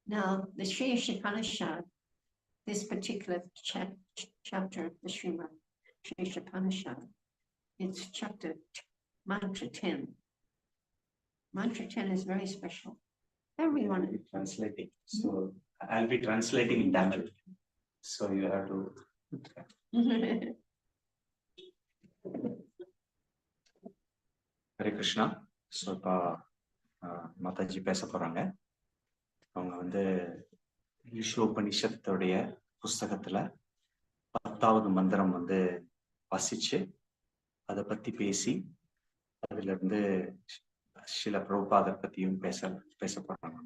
Now, the Sri Upanishad, this particular chapter of the Sri Upanishad, it's chapter mantra 10. Mantra 10 is very special. Everyone is translating. So I'll be translating in Tamil. So you have to. Hare Krishna. So Mataji பேச போறாங்க. அவங்க வந்து ஈஸ்வரோபனிஷத்துடைய புஸ்தகத்துல 10வது மந்திரம் வந்து வாசிச்சு அதை பத்தி பேசி அதுல இருந்து சில பிரபுபாதர் பத்தியும் பேச போறாங்க.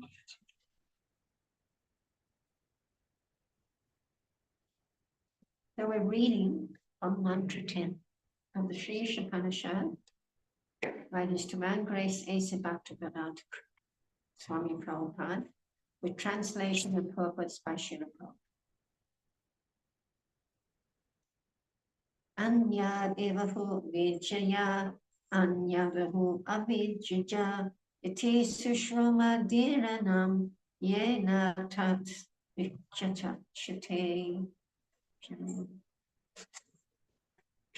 So we're reading from Mantra 10 of the Sri Upanishad by His Divine Grace Asa Bhaktivedanta Swami Prabhupada, with translation and purpose by Srila Prabhupada. Anya devahu vijaya, anya vahu avijaja, iti sushruma dhiranam, yena tat vichata shate.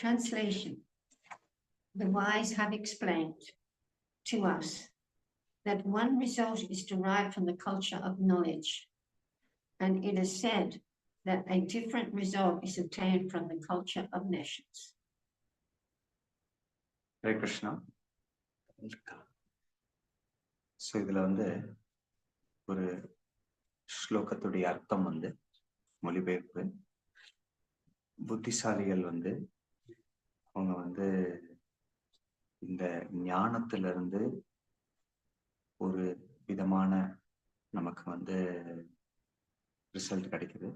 Translation. The wise have explained to us that one result is derived from the culture of knowledge, and it is said that a different result is obtained from the culture of nations. Hare Krishna. So இதுல வந்து ஒரு ஸ்லோகத்துடைய அர்த்தம் வந்து மொழிபெயர்ப்பு. புத்திசாலிகள் வந்து அவங்க வந்து இந்த ஞானத்திலிருந்து ஒரு விதமான நமக்கு வந்து ரிசல்ட் கிடைக்குது.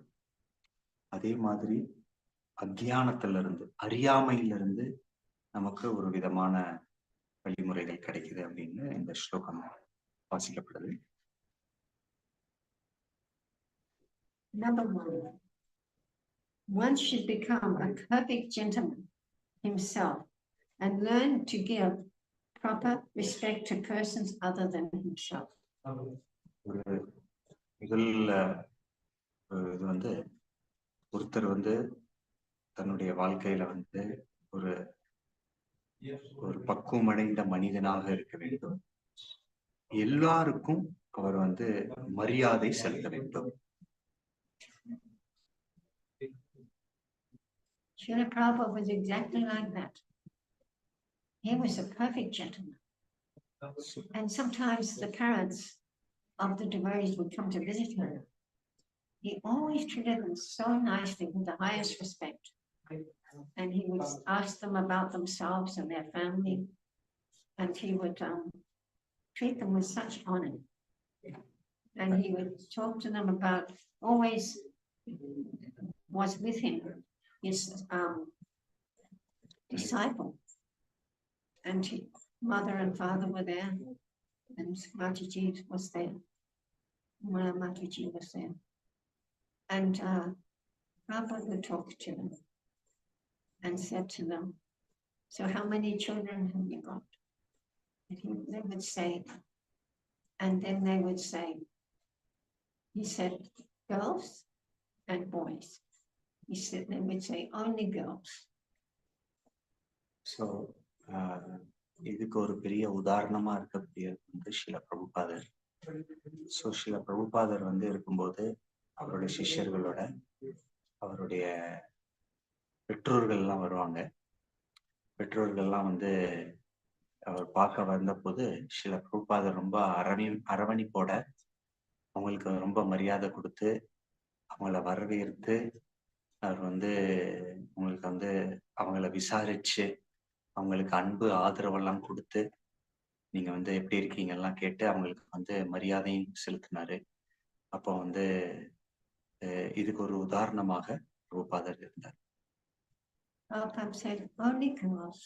அதே மாதிரி அஜ்ஞானத்திலிருந்து அறியாமையிலிருந்து நமக்கு ஒரு விதமான வழிமுறைகள் கிடைக்குது அப்படின்னு இந்த ஸ்லோகம் வாசிக்கப்படுது. Number one should become a perfect gentleman himself and learn to give proper respect to persons other than himself. இது வந்து ஒருத்தர் வந்து தன்னுடைய வாழ்க்கையில வந்து ஒரு பக்குவமடைந்த மனிதனாக இருக்க வேண்டும். எல்லாருக்கும் அவர் வந்து மரியாதை செலுத்த வேண்டும். Srila Prabhupada was exactly like that. He was a perfect gentleman. And sometimes the parents of the devotees would come to visit him. He always treated them so nicely with the highest respect. And he would ask them about themselves and their family. And he would treat them with such honor. And he would talk to them about, always was with him, his disciple. And mother and father were there. And Mataji was there. Mataji was there. And Prabhupada would talk to them and said to them, so how many children have you got? And they would say, and then they would say, he said, girls and boys. He said, they would say, only girls. So, இதுக்கு ஒரு பெரிய உதாரணமா இருக்கக்கூடியது வந்து ஸ்ரீல பிரபுபாதர். So Srila பிரபுபாதர் வந்து இருக்கும்போது அவருடைய சிஷ்யர்களோட அவருடைய பெற்றோர்கள்லாம் வருவாங்க. பெற்றோர்கள்லாம் வந்து அவர் பார்க்க வந்த போது ஸ்ரீல பிரபுபாதர் ரொம்ப அரவணைப்போட அவங்களுக்கு ரொம்ப மரியாதை கொடுத்து அவங்கள வரவேற்று அவர் வந்து அவங்களுக்கு வந்து அவங்கள விசாரிச்சு அவங்களுக்கு அன்பு ஆதரவெல்லாம் கொடுத்து நீங்க வந்து எப்படி இருக்கீங்க எல்லாம் கேட்டு அவங்களுக்கு வந்து மரியாதையும் செலுத்தினாரு. அப்போ வந்து இதுக்கு ஒரு உதாரணமாக பிரபுபாதர் இருந்தார். Prabhupada said, only girls.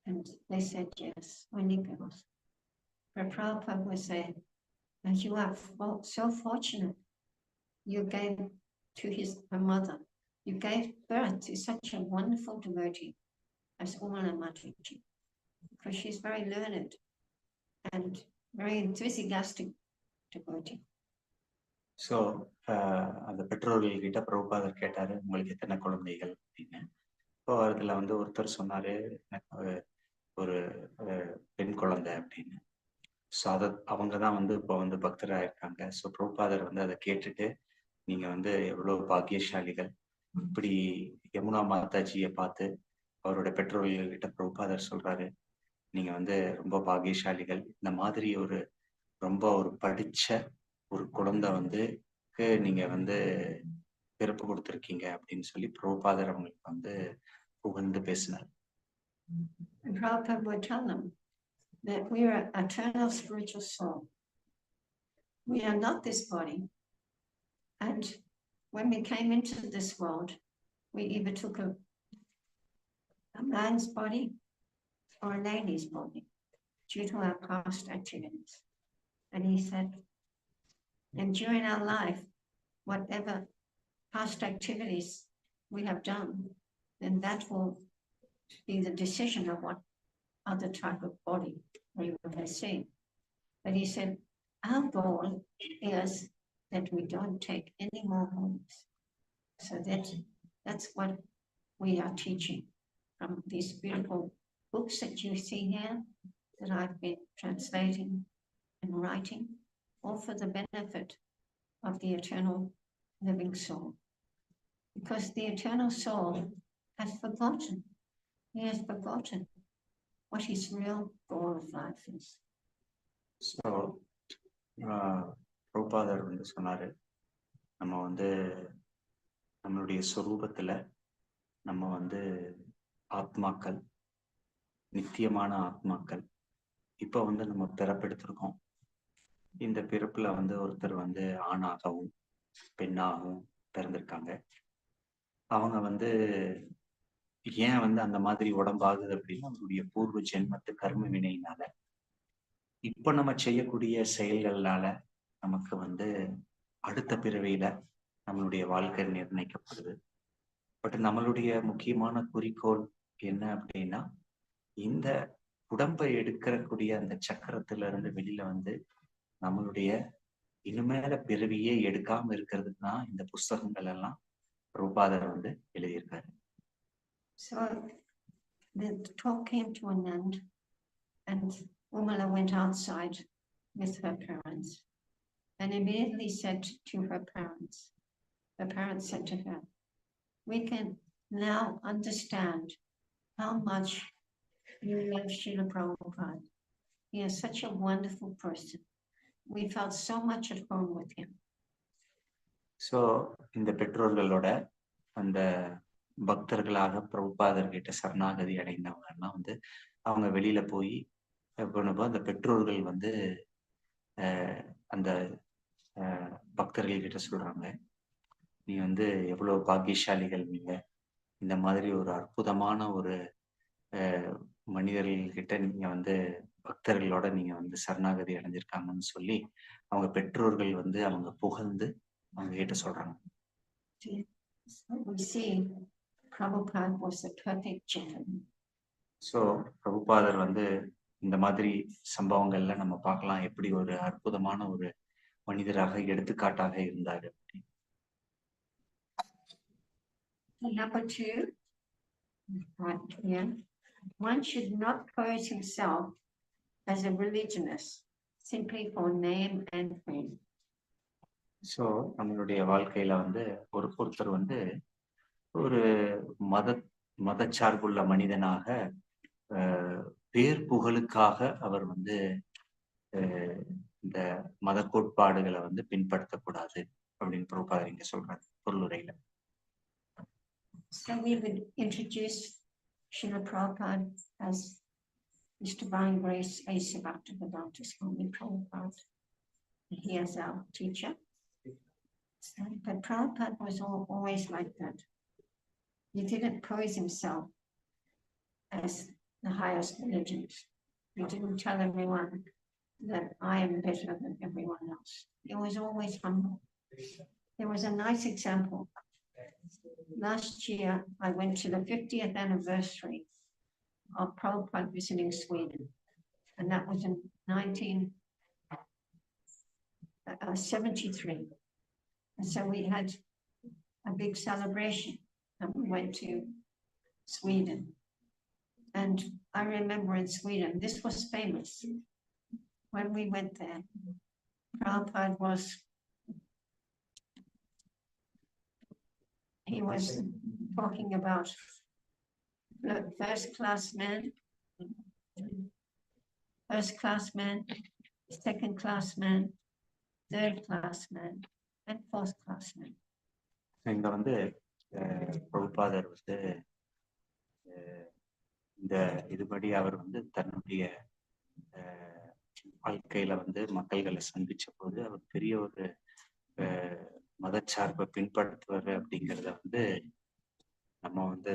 And they said, yes, only girls. But Prabhupada was saying, you are so fortunate. You gave to her mother. You gave birth to such a wonderful devotee as Umala Mataji. because she's very learned and very enthusiastic devotee. So அந்த பெற்றோர்கள் கிட்ட பிரபுபாதர் கேட்டாரு, உங்களுக்கு எத்தனை குழந்தைகள் அப்படின்னு. இப்போ அதுல வந்து ஒருத்தர் சொன்னாரு, எனக்கு ஒரு பெண் குழந்தை அப்படின்னு. ஸோ அவங்க தான் வந்து இப்போ வந்து பக்தராக இருக்காங்க. ஸோ பிரபுபாதர் வந்து அதை கேட்டுட்டு, நீங்க வந்து எவ்வளவு பாக்கியசாலிகள், இப்படி யமுனா மாதாஜியை பார்த்து அவரோட பெற்றோர்கள் கிட்ட பிரபுபாதர் சொல்றாரு, நீங்க வந்து ரொம்ப பாக்கியசாலிகள், இந்த மாதிரி ரொம்ப ஒரு படிச்ச ஒரு குழந்தை வந்து நீங்க வந்து பிறப்பு கொடுத்துருக்கீங்க அப்படின்னு சொல்லி பிரபுபாதர் அவங்களுக்கு வந்து புகழ்ந்து பேசினார். Prabhupada would tell them that we are an eternal spiritual soul. We are not this body. And when we came into this world, we either took a man's body or a lady's body due to our past activities. And he said, and during our life, whatever past activities we have done, then that will be the decision of what other type of body we will receive. But he said, our goal is that we don't take any more bodies. So that's what we are teaching from these beautiful books that you see here, that I've been translating and writing, all for the benefit of the eternal living soul. Because the eternal soul has forgotten. He has forgotten what his real goal of life is. So பிரபுபாதர் வந்து சொன்னாரு, நம்ம வந்து நம்மளுடைய சொரூபத்துல நம்ம வந்து ஆத்மாக்கள், நித்தியமான ஆத்மாக்கள். இப்போ வந்து நம்ம பிறப்பெடுத்திருக்கோம். இந்த பிறப்புல வந்து ஒருத்தர் வந்து ஆணாகவும் பெண்ணாகவும் பிறந்திருக்காங்க. அவங்க வந்து ஏன் வந்து அந்த மாதிரி உடம்பாகுது அப்படின்னா, அவருடைய பூர்வ ஜென்மத்து கர்ம வினையினால, இப்ப நம்ம செய்யக்கூடிய செயல்களால நமக்கு வந்து அடுத்த பிறவியில நம்மளுடைய வாழ்க்கை நிர்ணயிக்கப்படுது. பட் நம்மளுடைய முக்கியமான குறிக்கோள் என்ன அப்படின்னா, இந்த உடம்பை எடுக்கக்கூடிய அந்த சக்கரத்துல இருந்து வெளியில வந்து நம்மளுடைய இனிமேல பிறவியே எடுக்காம இருக்கிறதுக்கு தான் இந்த புஸ்தகங்கள் எல்லாம் பிரபுபாதர் வந்து எழுதியிருக்காரு. So the talk came to an end, and Umala went outside with her parents and immediately said to her parents said to her, we can now understand how much you love Srila Prabhupada. He is such a wonderful person. We felt so much at home with him. So இந்த பெற்றோர்களோட அந்த பக்தர்களாக பிரபுபாதர் கிட்ட சரணாகதி அடைந்தவங்கன்னா வந்து அவங்க வெளியில போய் அந்த பெற்றோர்கள் வந்து அந்த பக்தர்கள் கிட்ட சொல்றாங்க, நீ வந்து எவ்வளவு பாக்கியசாலிகள், நீங்க இந்த மாதிரி ஒரு அற்புதமான ஒரு மனிதர்கள் கிட்ட நீங்க வந்து பக்தர்களோட நீங்க வந்து சரணாகதி அடைஞ்சிருக்காங்கன்னு சொல்லி அவங்க பெற்றோர்கள் வந்து அவங்க புகழ்ந்து அவங்க கிட்ட சொல்றாங்க. ஸோ பிரபுபாதர் வந்து இந்த மாதிரி சம்பவங்கள்ல நம்ம பார்க்கலாம், எப்படி ஒரு அற்புதமான ஒரு மனிதராக எடுத்துக்காட்டாக இருந்தாரு. Number 2, right here. One should not pose himself as a religionist simply for name and fame. So நம்மளுடைய வாழ்க்கையில வந்து ஒருத்தர் வந்து ஒரு மதச்சார்புள்ள மனிதனாக பேர் புகழுக்காக அவர் வந்து இந்த மத கோட்பாடுகளை வந்து பின்பற்றக்கூடாது அப்படின்னு பிரபுபாதர் இங்க சொல்றாரு பொருளுரையில. So we would introduce Srila Prabhupada as His Divine Grace Asa Bhaktivedanta Swami Prabhupada. He is our teacher. But Prabhupada was always like that. He didn't pose himself as the highest religion. He didn't tell everyone that I am better than everyone else. He was always humble. There was a nice example. Last year, I went to the 50th anniversary of Prabhupada visiting Sweden. And that was in 1973. And so we had a big celebration and we went to Sweden. And I remember in Sweden, this was famous. When we went there, Prabhupada was talking about first class men, second class men, third class men, and fourth class men. இங்க வந்து பிரபுபாதர் வந்து இந்த இதுபடி அவர் வந்து தன்னுடைய வாழ்க்கையில வந்து மக்கள்களை சந்திச்ச போது அவர் பெரிய ஒரு மதச்சார்பை பின்பற்றுவாரு அப்படிங்கிறத வந்து நம்ம வந்து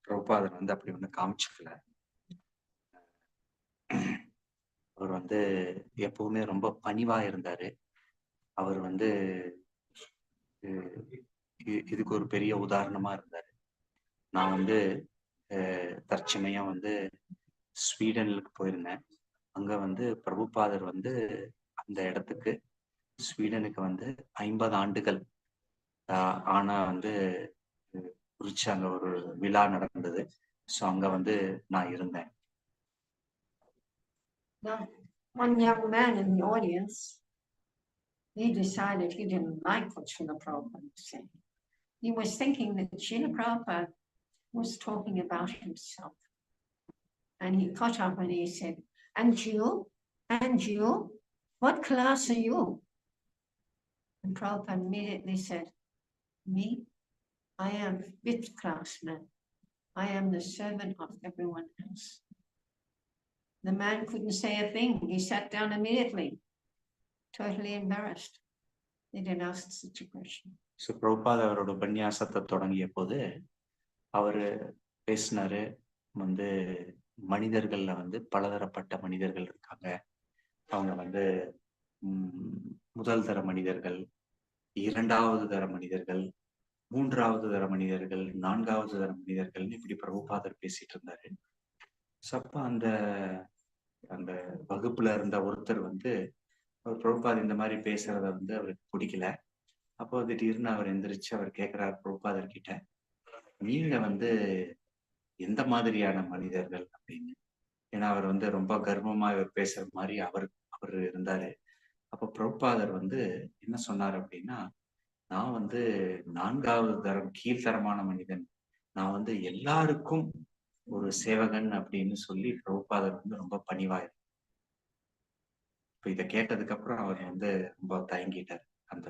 பிரபுபாதர் வந்து அப்படி வந்து காமிச்சுக்கல. அவர் வந்து எப்பவுமே ரொம்ப பணிவா இருந்தாரு. அவர் வந்து இதுக்கு ஒரு பெரிய உதாரணமா இருந்தாரு. நான் வந்து தற்சமயம் வந்து ஸ்வீடனுக்கு போயிருந்தேன். அங்க வந்து பிரபுபாதர் வந்து அந்த இடத்துக்கு ஸ்வீடனுக்கு வந்து 50 ஆண்டுகள் ஆனா வந்து குறிச்சு அங்க ஒரு விழா நடந்தது. ஸோ அங்க வந்து நான் இருந்தேன். One young man in the audience, he decided he didn't like what Srila Prabhupada was saying. He was thinking that Srila Prabhupada was talking about himself. And he got up and he said, and you, what class are you? And Prabhupada immediately said, me? I am 5th class man. I am the servant of everyone else. The man couldn't say a thing. He sat down immediately, totally embarrassed. They didn't ask such a question. So Prabhupada அவரோட உபன்யாசத்தை தொடங்கிய போது அவரு பேசினாரு. வந்து மனிதர்கள்ல வந்து பலதரப்பட்ட மனிதர்கள் இருக்காங்க. அவங்க வந்து முதல் தர மனிதர்கள், இரண்டாவது தர மனிதர்கள், மூன்றாவது தர மனிதர்கள், நான்காவது தர மனிதர்கள், இப்படி பிரபுபாதர் பேசிட்டு இருந்தாரு. அப்ப அந்த வகுப்புல இருந்த ஒருத்தர் வந்து அவர் பிரபுபாதர் இந்த மாதிரி பேசுறத வந்து அவருக்கு பிடிக்கல. அப்போ திடீர்னு அவர் எந்திரிச்சு அவர் கேட்கிறார் பிரபுபாதர் கிட்ட, நீங்க வந்து எந்த மாதிரியான மனிதர்கள் அப்படின்னு. ஏன்னா அவர் வந்து ரொம்ப கர்வமா இவர் பேசுற மாதிரி அவர் இருந்தாரு. அப்போ பிரபுபாதர் வந்து என்ன சொன்னார் அப்படின்னா, நான் வந்து 4வது தரம் கீழ்த்தரமான மனிதன், நான் வந்து எல்லாருக்கும் ஒரு சேவகன் அப்படின்னு சொல்லி பிரபுபாதர் வந்து ரொம்ப பணிவாயிரு. இப்ப இதை கேட்டதுக்கு அப்புறம் அவர் வந்து ரொம்ப தயங்கிட்டார். அந்த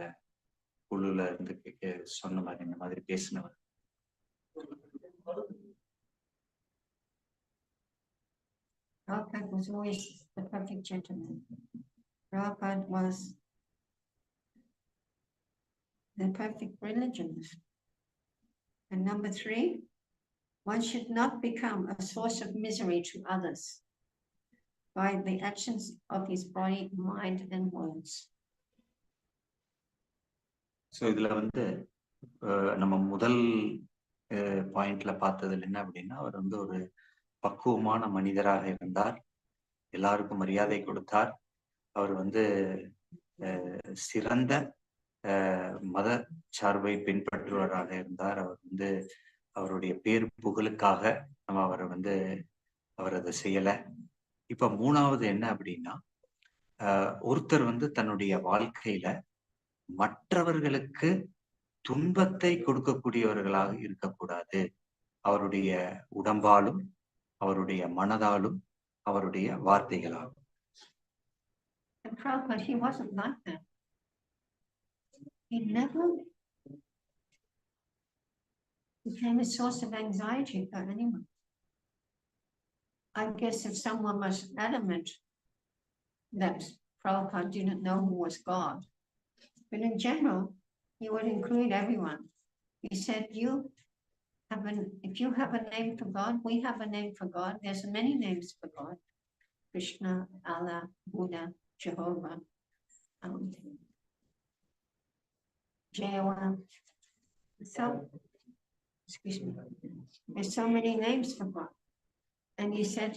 குழுல இருந்து சொன்ன மாதிரி இந்த மாதிரி பேசினவர். Prabhupada was always the perfect gentleman. Prabhupada was the perfect religionist. And number 3, one should not become a source of misery to others by the actions of his body, mind, and words. So இதுல வந்து நம்ம முதல் பாயிண்ட்ல பார்த்ததுல என்ன அப்படின்னா, அவர் வந்து ஒரு பக்குவமான மனிதராக இருந்தார். எல்லாருக்கும் மரியாதை கொடுத்தார். அவர் வந்து சிறந்த மத சார்பை பின்பற்றுவராக இருந்தார். அவர் வந்து அவருடைய பேர் புகழுக்காக நம்ம அவர் அதை செய்யல. இப்ப 3வது என்ன அப்படின்னா, ஒருத்தர் வந்து தன்னுடைய வாழ்க்கையில மற்றவர்களுக்கு துன்பத்தை கொடுக்கக்கூடியவர்களாக இருக்கக்கூடாது. அவருடைய உடம்பாலும் அவருடைய மனதாலும் அவருடைய வார்த்தைகளாலும். He wasn't like that. He never became a source of anxiety for anyone. I guess if someone was adamant that Prabhupada didn't know who was God, but in general, he would include everyone. He said, if you have a name for God, we have a name for God. There's many names for God. Krishna, Allah, Buddha, Jehovah, Jehovah. So, excuse me. There's so many names for God. And he said,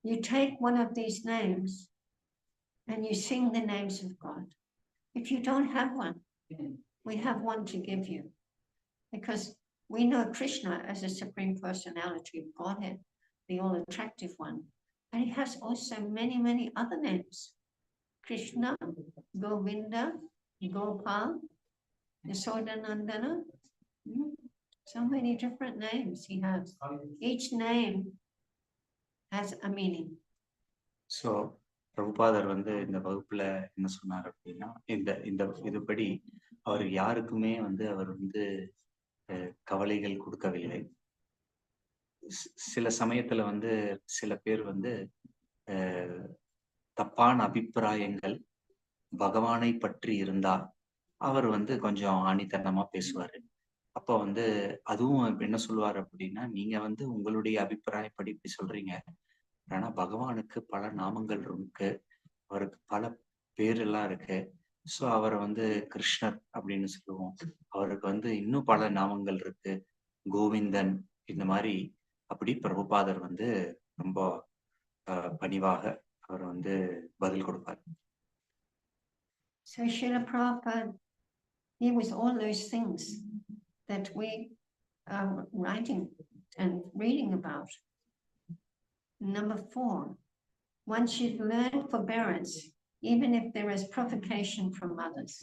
you take one of these names and you sing the names of God. If you don't have one, we have one to give you. Because we know Krishna as a Supreme Personality of Godhead, the all-attractive one. And he has also many, many other names. Krishna, Govinda, Gopal, Yasodanandana. So many different names he has. Each name has a meaning. So பிரபுபாதர் வந்து இந்த வகுப்புல என்ன சொன்னார் அப்படின்னா, இந்த இதுபடி அவர் யாருக்குமே வந்து அவர் வந்து கவலைகள் கொடுக்கவில்லை. சில சமயத்துல வந்து சில பேர் வந்து தப்பான அபிப்பிராயங்கள் பகவானை பற்றி இருந்தா அவர் வந்து கொஞ்சம் ஆணித்தனமா பேசுவாரு. அப்போ வந்து அதுவும் என்ன சொல்லுவாரு அப்படின்னா, நீங்க வந்து உங்களுடைய அபிப்பிராயப்படி இப்படி சொல்றீங்க, ஆனா பகவானுக்கு பல நாமங்கள் இருக்கு, அவருக்கு பல பேர் எல்லாம் இருக்கு. ஸோ அவரை வந்து கிருஷ்ணர் அப்படின்னு சொல்லுவோம். அவருக்கு வந்து இன்னும் பல நாமங்கள் இருக்கு, கோவிந்தன், இந்த மாதிரி. அப்படி பிரபுபாதர் வந்து ரொம்ப பணிவாக அவர் வந்து பதில் கொடுப்பார். So Srila Prabhupada, he was all those things that we are writing and reading about. Number 4, one should learn forbearance, even if there is provocation from others.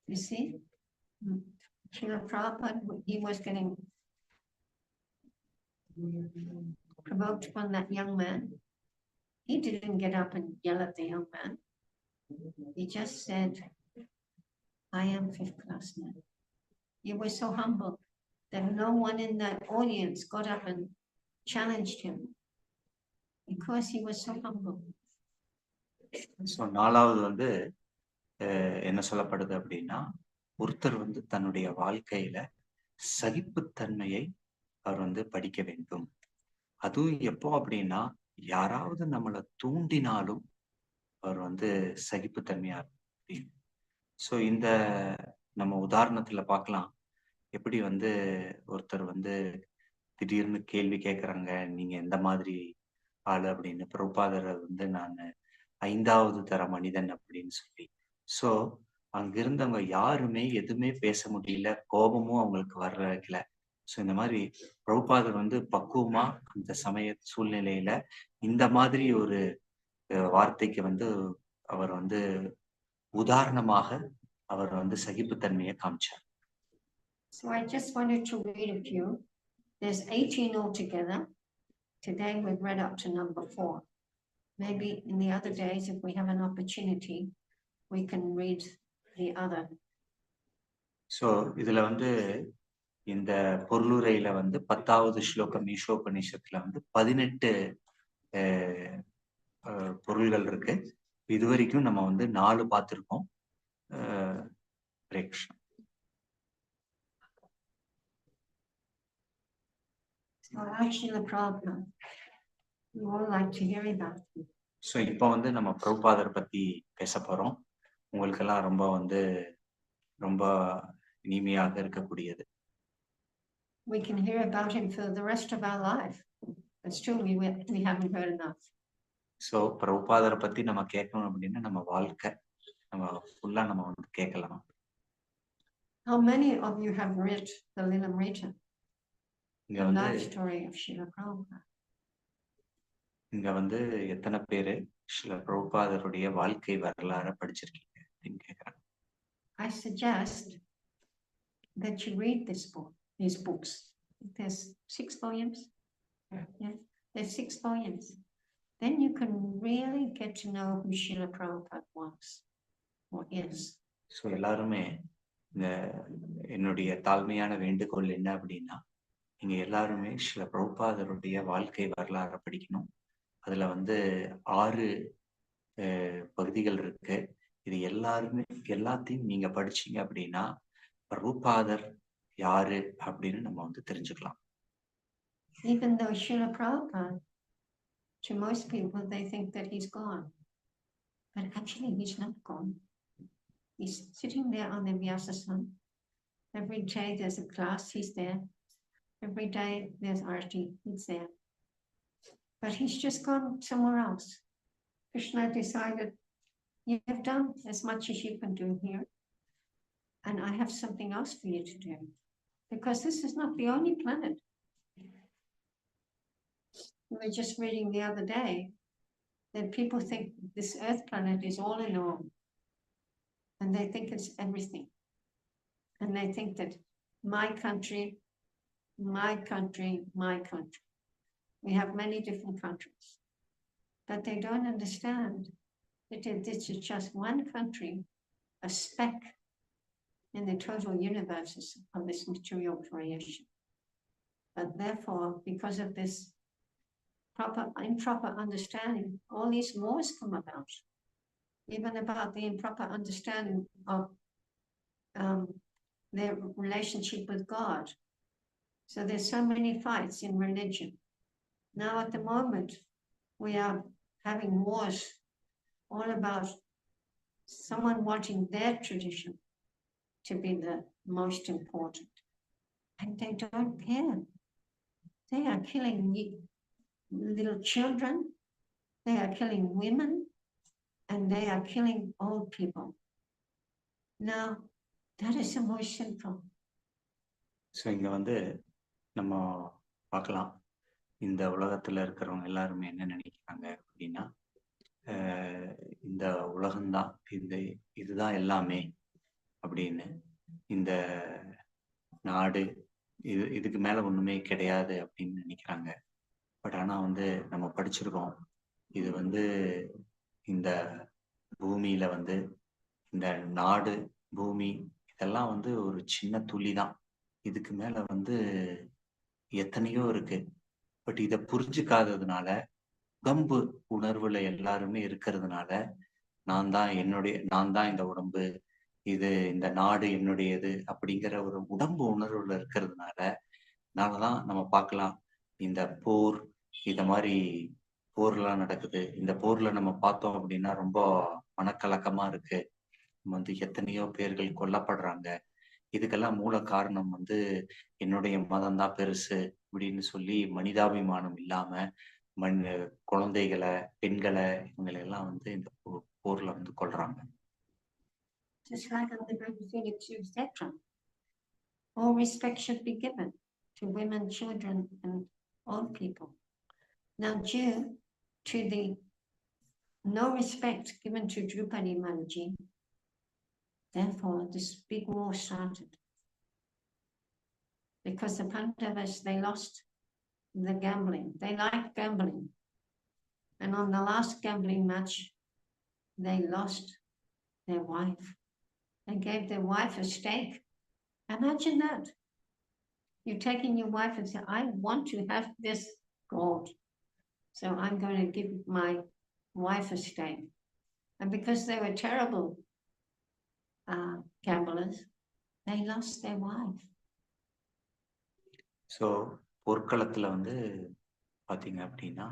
You see, Srila Prabhupada, he was getting provoked by that young man. He didn't get up and yell at the young man. He just said, I am fifth class man. He was so humble that no one in the audience got up and challenged him because he was so humble. So 4வது வந்து என்ன சொல்லப்படுது அப்படின்னா, ஒருத்தர் வந்து தன்னுடைய வாழ்க்கையில சகிப்புத்தன்மையை அவர் வந்து படிக்க வேண்டும். அதுவும் எப்போ அப்படின்னா, யாராவது நம்மளை தூண்டினாலும் அவர் வந்து சகிப்புத்தன்மையா இருக்கும். ஸோ இந்த நம்ம உதாரணத்துல பார்க்கலாம், எப்படி வந்து ஒருத்தர் வந்து திடீர்னு கேள்வி கேட்கறாங்க, நீங்க எந்த மாதிரி ஆளு அப்படின்னு. பிரபுபாதரை வந்து நான் 5வது தர மனிதன் அப்படின்னு சொல்லி. ஸோ அங்க இருந்தவங்க யாருமே எதுவுமே பேச முடியல, கோபமும் அவங்களுக்கு வர்றதுல. ஸோ இந்த மாதிரி பிரபுபாதர் வந்து பக்குவமா அந்த சமய சூழ்நிலையில இந்த மாதிரி ஒரு வார்த்தைக்கு வந்து அவர் வந்து உதாரணமாக அவர் வந்து சகிப்புத்தன்மையை காமிச்சார். So I just wanted to read a few. There's 18 altogether. Today we've read up to number 4. Maybe in the other days, if we have an opportunity, we can read the other. So இதுல வந்து இந்த பொருளுரையில வந்து 10வது ஸ்லோகம் ஈஷோபனிஷத்துல வந்து 18 பொருள்கள் இருக்கு. இதுவரைக்கும் நம்ம வந்து 4 பார்த்திருக்கோம். So இப்போ வந்து நம்ம பிரபுபாதர் பத்தி பேச போறோம். உங்களுக்கெல்லாம் ரொம்ப வந்து ரொம்ப இனிமையாக இருக்கக்கூடியது. We can hear about him for the rest of our life. It's true, we haven't heard enough. So பிரபுபாதரை பத்தி நம்ம கேட்கணும் அப்படின்னா நம்ம வாழ்க்கை நம்ம ஃபுல்லா நம்ம வந்து கேட்கலாம். How many of you have read the Lilamrita? The life story of Srila Prabhupada. இங்க வந்து எத்தனை பேரு ஸ்ரீல பிரபுபாதருடைய வாழ்க்கை வரலாறு படிச்சிருக்கீங்க அப்படின்னு கேக்குறாங்க. I suggest that you read these books. There's 6 volumes. Yeah, there's 6 volumes. Then you can really get to know who Srila Prabhupada was or is. So எல்லாருமே என்னுடைய தாழ்மையான வேண்டுகோள் என்ன அப்படின்னா, நீங்க எல்லாருமே ஸ்ரீல பிரபுபாதருடைய வாழ்க்கை வரலாறு படிக்கணும். அதுல வந்து 6 பகுதிகள் இருக்கு. இது எல்லாத்தையும் நீங்க படிச்சீங்க அப்படின்னா பிரபுபாதர் யாரு அப்படின்னு நம்ம வந்து தெரிஞ்சுக்கலாம். Even though Srila Prabhupada, to most people, they think that he's gone. But actually he's not gone. He's sitting there on the Vyasasana. Every day there's a class, he's there. Every day there's arti, he's there. But he's just gone somewhere else. Krishna decided, you have done as much as you can do here, and I have something else for you to do. Because this is not the only planet. We were just reading the other day that people think this Earth planet is all in all. And they think it's everything. And they think that my country, my country, my country. We have many different countries. But they don't understand that this is just one country, a speck in the total universes of this material creation. But therefore, because of this improper understanding, all these wars come about. Even about the improper understanding of their relationship with God. So there's so many fights in religion. Now at the moment, we are having wars all about someone wanting their tradition to be the most important. And they don't care. They are killing little children, they are killing women, and they are killing old people. Now, that is the most simple. So இங்கே வந்து நம்ம பார்க்கலாம், இந்த உலகத்தில் இருக்கிறவங்க எல்லாருமே என்ன நினைக்கிறாங்க அப்படின்னா, இந்த உலகம்தான், இதுதான் எல்லாமே அப்படின்னு, இந்த நாடு இதுக்கு மேலே ஒன்றுமே கிடையாது அப்படின்னு நினைக்கிறாங்க. பட் ஆனால் வந்து நம்ம படிச்சிருக்கோம், இது வந்து இந்த பூமியில வந்து இந்த நாடு பூமி இதெல்லாம் வந்து ஒரு சின்ன துளி தான். இதுக்கு மேல வந்து எத்தனையோ இருக்கு. பட் இதை புரிஞ்சுக்காததுனால, உடம்பு உணர்வுல எல்லாருமே இருக்கிறதுனால, நான் தான் இந்த உடம்பு, இந்த நாடு என்னுடையது அப்படிங்கிற ஒரு உடம்பு உணர்வுல இருக்கிறதுனாலதான் நம்ம பார்க்கலாம், இந்த போர், இத மாதிரி போர்லாம் நடக்குது. இந்த போர்ல நம்ம பார்த்தோம் அப்படின்னா ரொம்ப மனக்கலக்கமா இருக்கு. வந்து எத்தனையோ பேர்கள் கொல்லப்படுறாங்க. இதுக்கெல்லாம் மூல காரணம் வந்து என்னுடைய மதம் தான் பெருசு அப்படின்னு சொல்லி மனிதாபிமானம் இல்லாம குழந்தைகளை, பெண்களை, இவங்களை எல்லாம் வந்து இந்த போர்ல வந்து கொல்றாங்க. Just like on the Vedic, etc. All respect should be given to women, children, and old people. Now, due to the no respect given to Draupadi Manji, therefore this big war started. Because the Pandavas, they lost the gambling. They liked gambling. And on the last gambling match, they lost their wife. They gave their wife a stake. Imagine that. You're taking your wife and say, I want to have this gold, so I'm going to give my wife a stake. And because they were terrible gamblers, they lost their wife. So போர்க்களத்தில் வந்து பார்த்தீங்க அப்படின்னா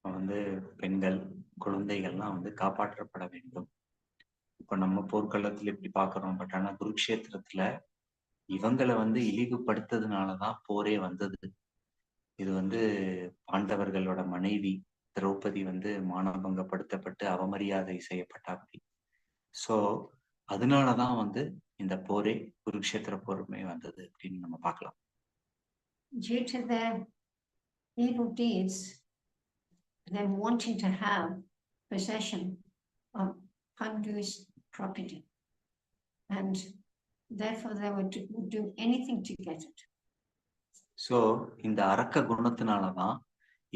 வந்து பெண்கள், குழந்தைகள்லாம் வந்து காப்பாற்றப்பட வேண்டும். இப்போ நம்ம போர்க்களத்தில் இப்படி பார்க்குறோம். பட் ஆனால் குருக்ஷேத்திரத்தில் இவங்களை வந்து இழிவுபடுத்ததுனாலதான் போரே வந்தது. இது வந்து பாண்டவர்களோட மனைவி திரௌபதி வந்து மானபங்கப்படுத்தப்பட்டு அவமரியாதை செய்யப்பட்டாப்படி. ஸோ அதனாலதான் வந்து இந்த போரே, குருக்ஷேத்திர போருமே வந்தது அப்படின்னு நம்ம பார்க்கலாம். Due to their evil deeds, them wanting to have possession of Pandu's property, and therefore they would do anything to get it. So இந்த அரக்க குணத்தினாலதான்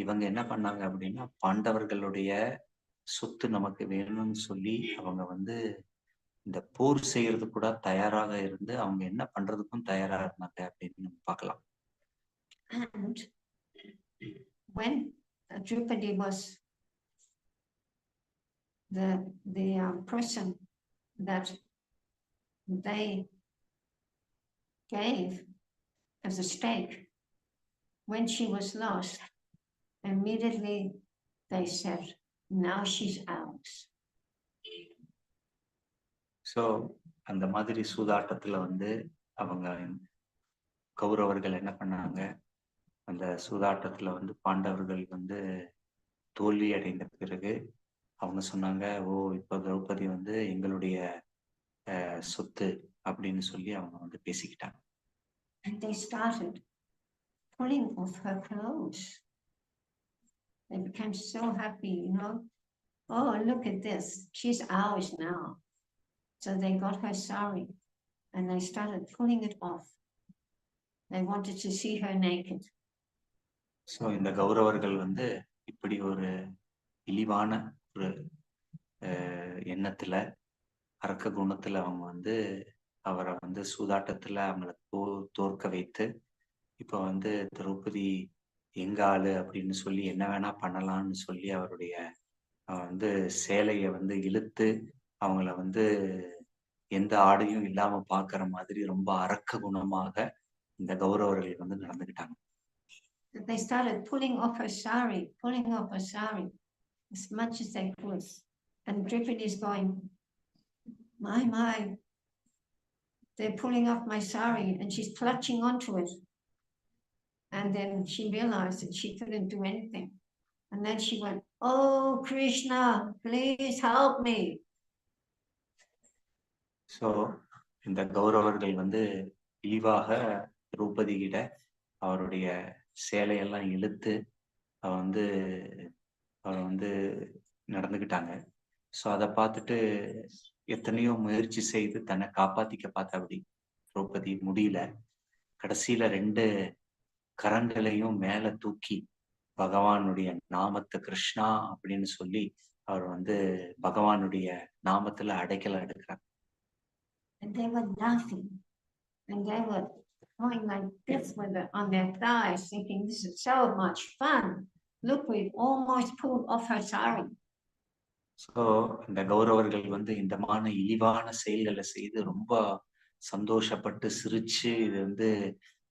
இவங்க என்ன பண்ணாங்க அப்படின்னா, பாண்டவர்களுடைய சொத்து நமக்கு வேணும்னு சொல்லி அவங்க வந்து இந்த போர் செய்யறது கூட தயாராக இருந்து அவங்க என்ன பண்றதுக்கும் தயாரா இருந்தாங்க அப்படின்னு நம்ம பார்க்கலாம். And when Draupadi was the person that they gave as a stake, when she was lost, immediately they said, now she's ours. So அந்த மாதிரி சூதாட்டத்துல வந்து அவங்க கௌரவர்கள் என்ன பண்ணாங்க, அந்த சூதாட்டத்துல வந்து பாண்டவர்கள் வந்து தோல்வி அடைந்த பிறகு அவங்க சொன்னாங்க, ஓ இப்போ திரௌபதி வந்து எங்களுடைய சொத்து அப்படின்னு சொல்லி அவங்க வந்து பேசிக்கிட்டாங்க. And they started pulling off her clothes. They became so happy, you know. Oh, look at this. She's ours now. So they got her sari and they started pulling it off. They wanted to see her naked. So இந்த கௌரவர்கள் வந்து இப்படி ஒரு இழிவான ஒரு எண்ணத்துல, அரக்க குணத்துல அவங்க வந்து அவரை வந்து சூதாட்டத்துல அவங்கள தோற்க வைத்து, இப்ப வந்து திரௌபதி எங்க ஆளு அப்படின்னு சொல்லி என்ன வேணா பண்ணலாம்னு சொல்லி அவருடைய வந்து சேலையை வந்து இழுத்து அவங்கள வந்து எந்த ஆடையும் இல்லாம பாக்குற மாதிரி ரொம்ப அரக்க குணமாக இந்த கௌரவர்கள் வந்து நடந்துக்கிட்டாங்க. They started pulling off her sari as much as they could. And Draupadi is going, my, they're pulling off my sari, and she's clutching onto it. And then she realized that she couldn't do anything. And then she went, oh, Krishna, please help me. So, இந்த கௌரவர்கள் வந்து இழிவாக திரௌபதி கிட்ட அவருடைய சேலையெல்லாம் இழுத்து அவர் வந்து நடந்துக்கிட்டாங்க. So அதை பார்த்துட்டு எத்தனையோ முயற்சி செய்து தன்னை காப்பாத்திக்க பார்த்த அப்படி திரௌபதி முடியல. கடைசியில 2 கரங்களையும் மேல தூக்கி பகவானுடைய நாமத்தை கிருஷ்ணா அப்படின்னு சொல்லி அவர் வந்து பகவானுடைய நாமத்துல அடைக்கல எடுக்கிறார். And they were laughing and they were going like this with it on their thighs, thinking this is so much fun. Look, we've almost pulled off her sari. So இந்த கௌரவர்கள் வந்து இந்த மாதிரி இழிவான செயல்களை செய்து ரொம்ப சந்தோஷப்பட்டு சிரிச்சு இது வந்து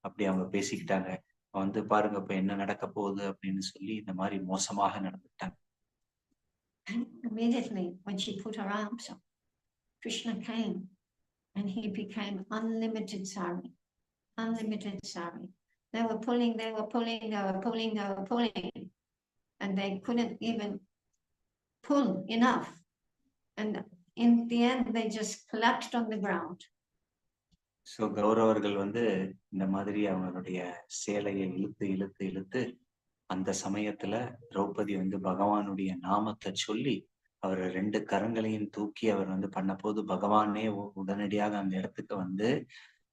அப்படி அவங்க பேசிக்கிட்டாங்க. வந்து பாருங்க இப்ப என்ன நடக்க போகுது அப்படின்னு சொல்லி இந்த மாதிரி மோசமாக நடந்துட்டாங்க. And immediately when she put her arms up, Krishna came and he became unlimited sari. They were pulling, and they couldn't even pull enough. And in the end, they just collapsed on the ground. So கௌரவர்கள் வந்து இந்த மாதிரி அவங்களுடைய சேலையை இழுத்து அந்த சமயத்துல திரௌபதி வந்து பகவானுடைய நாமத்தை சொல்லி அவர் 2 கரங்களையும் தூக்கி அவர் வந்து பண்ண போது பகவானே உடனடியாக அந்த இடத்துக்கு வந்து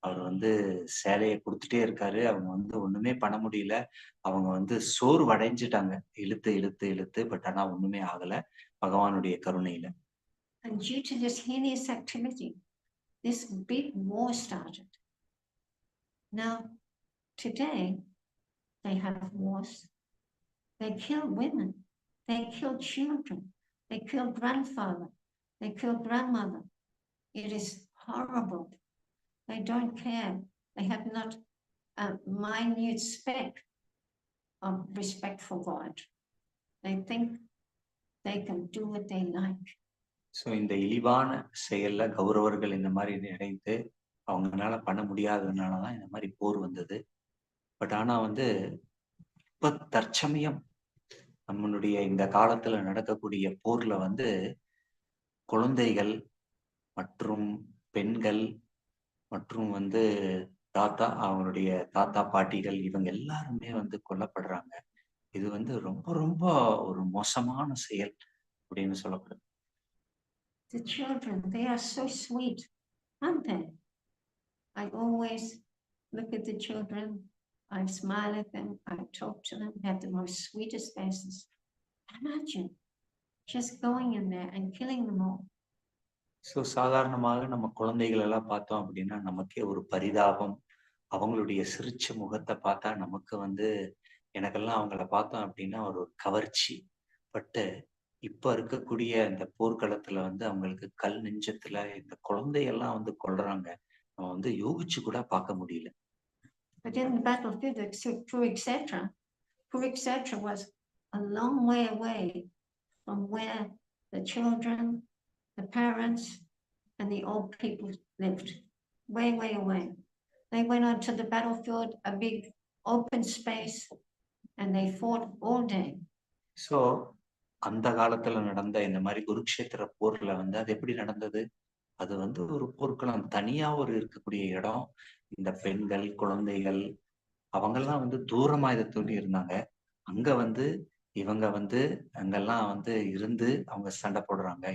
அவர் வந்து சேலையை கொடுத்துட்டே இருக்காரு. அவங்க வந்து ஒண்ணுமே பண்ண முடியல. அவங்க வந்து சோர்வடைஞ்சிட்டாங்க இழுத்து பட் ஆனா ஒண்ணுமே ஆகல பகவானுடைய கருணையில. And due to this heinous activity, this big war started. Now, today, they have wars. They kill women. They kill children. They kill grandfather. They kill grandmother. It is horrible. They don't care. They have not a minute speck of respect for God. They think they can do what they like. So இந்த இழிவான செயல்ல கௌரவர்கள் இந்த மாதிரி நினைத்து அவங்களால பண்ண முடியாததுனாலதான் இந்த மாதிரி போர் வந்தது. பட் ஆனா வந்து இப்ப தற்சமயம் நம்மளுடைய இந்த காலத்துல நடக்கக்கூடிய போர்ல வந்து குழந்தைகள் மற்றும் பெண்கள் மற்றும் வந்து அவங்களுடைய தாத்தா பாட்டிகள் இவங்க எல்லாருமே வந்து கொல்லப்படுறாங்க. இது வந்து ரொம்ப ரொம்ப ஒரு மோசமான செயல் அப்படின்னு சொல்லப்படுது. The children, they are so sweet, aren't they? I always look at the children, I smile at them, I talk to them, they have the most sweetest faces. Imagine just going in there and killing them all. So சாதாரணமாக நம்ம குழந்தைகள் எல்லாம் பார்த்தோம் அப்படின்னா நமக்கே ஒரு பரிதாபம். அவங்களுடைய சிரிச்ச முகத்தை பார்த்தா நமக்கு வந்து எனக்கெல்லாம் அவங்கள பார்த்தோம் அப்படின்னா ஒரு கவர்ச்சி. பட்டு இப்ப இருக்கக்கூடிய இந்த போர்க்களத்துல வந்து அவங்களுக்கு கல் நெஞ்சத்துல இந்த குழந்தையெல்லாம் வந்து கொல்றாங்க. நம்ம வந்து யோகிச்சு கூட பார்க்க முடியல. But in the battlefield of Kurukshetra was a long way away from where the children, the parents, and the old people lived. Way away. They went onto the battlefield, a big open space, and they fought all day. So அந்த காலத்துல நடந்த இந்த மாதிரி குருக்ஷேத்திர போர்ல வந்து அது எப்படி நடந்தது? அது வந்து ஒரு போர்க்களம், தனியா ஒரு இருக்கக்கூடிய இடம். இந்த பெண்கள், குழந்தைகள் அவங்கெல்லாம் வந்து தூரமா இதை தோண்டி இருந்தாங்க. அங்க வந்து இவங்க வந்து அங்கெல்லாம் வந்து இருந்து அவங்க சண்டை போடுறாங்க.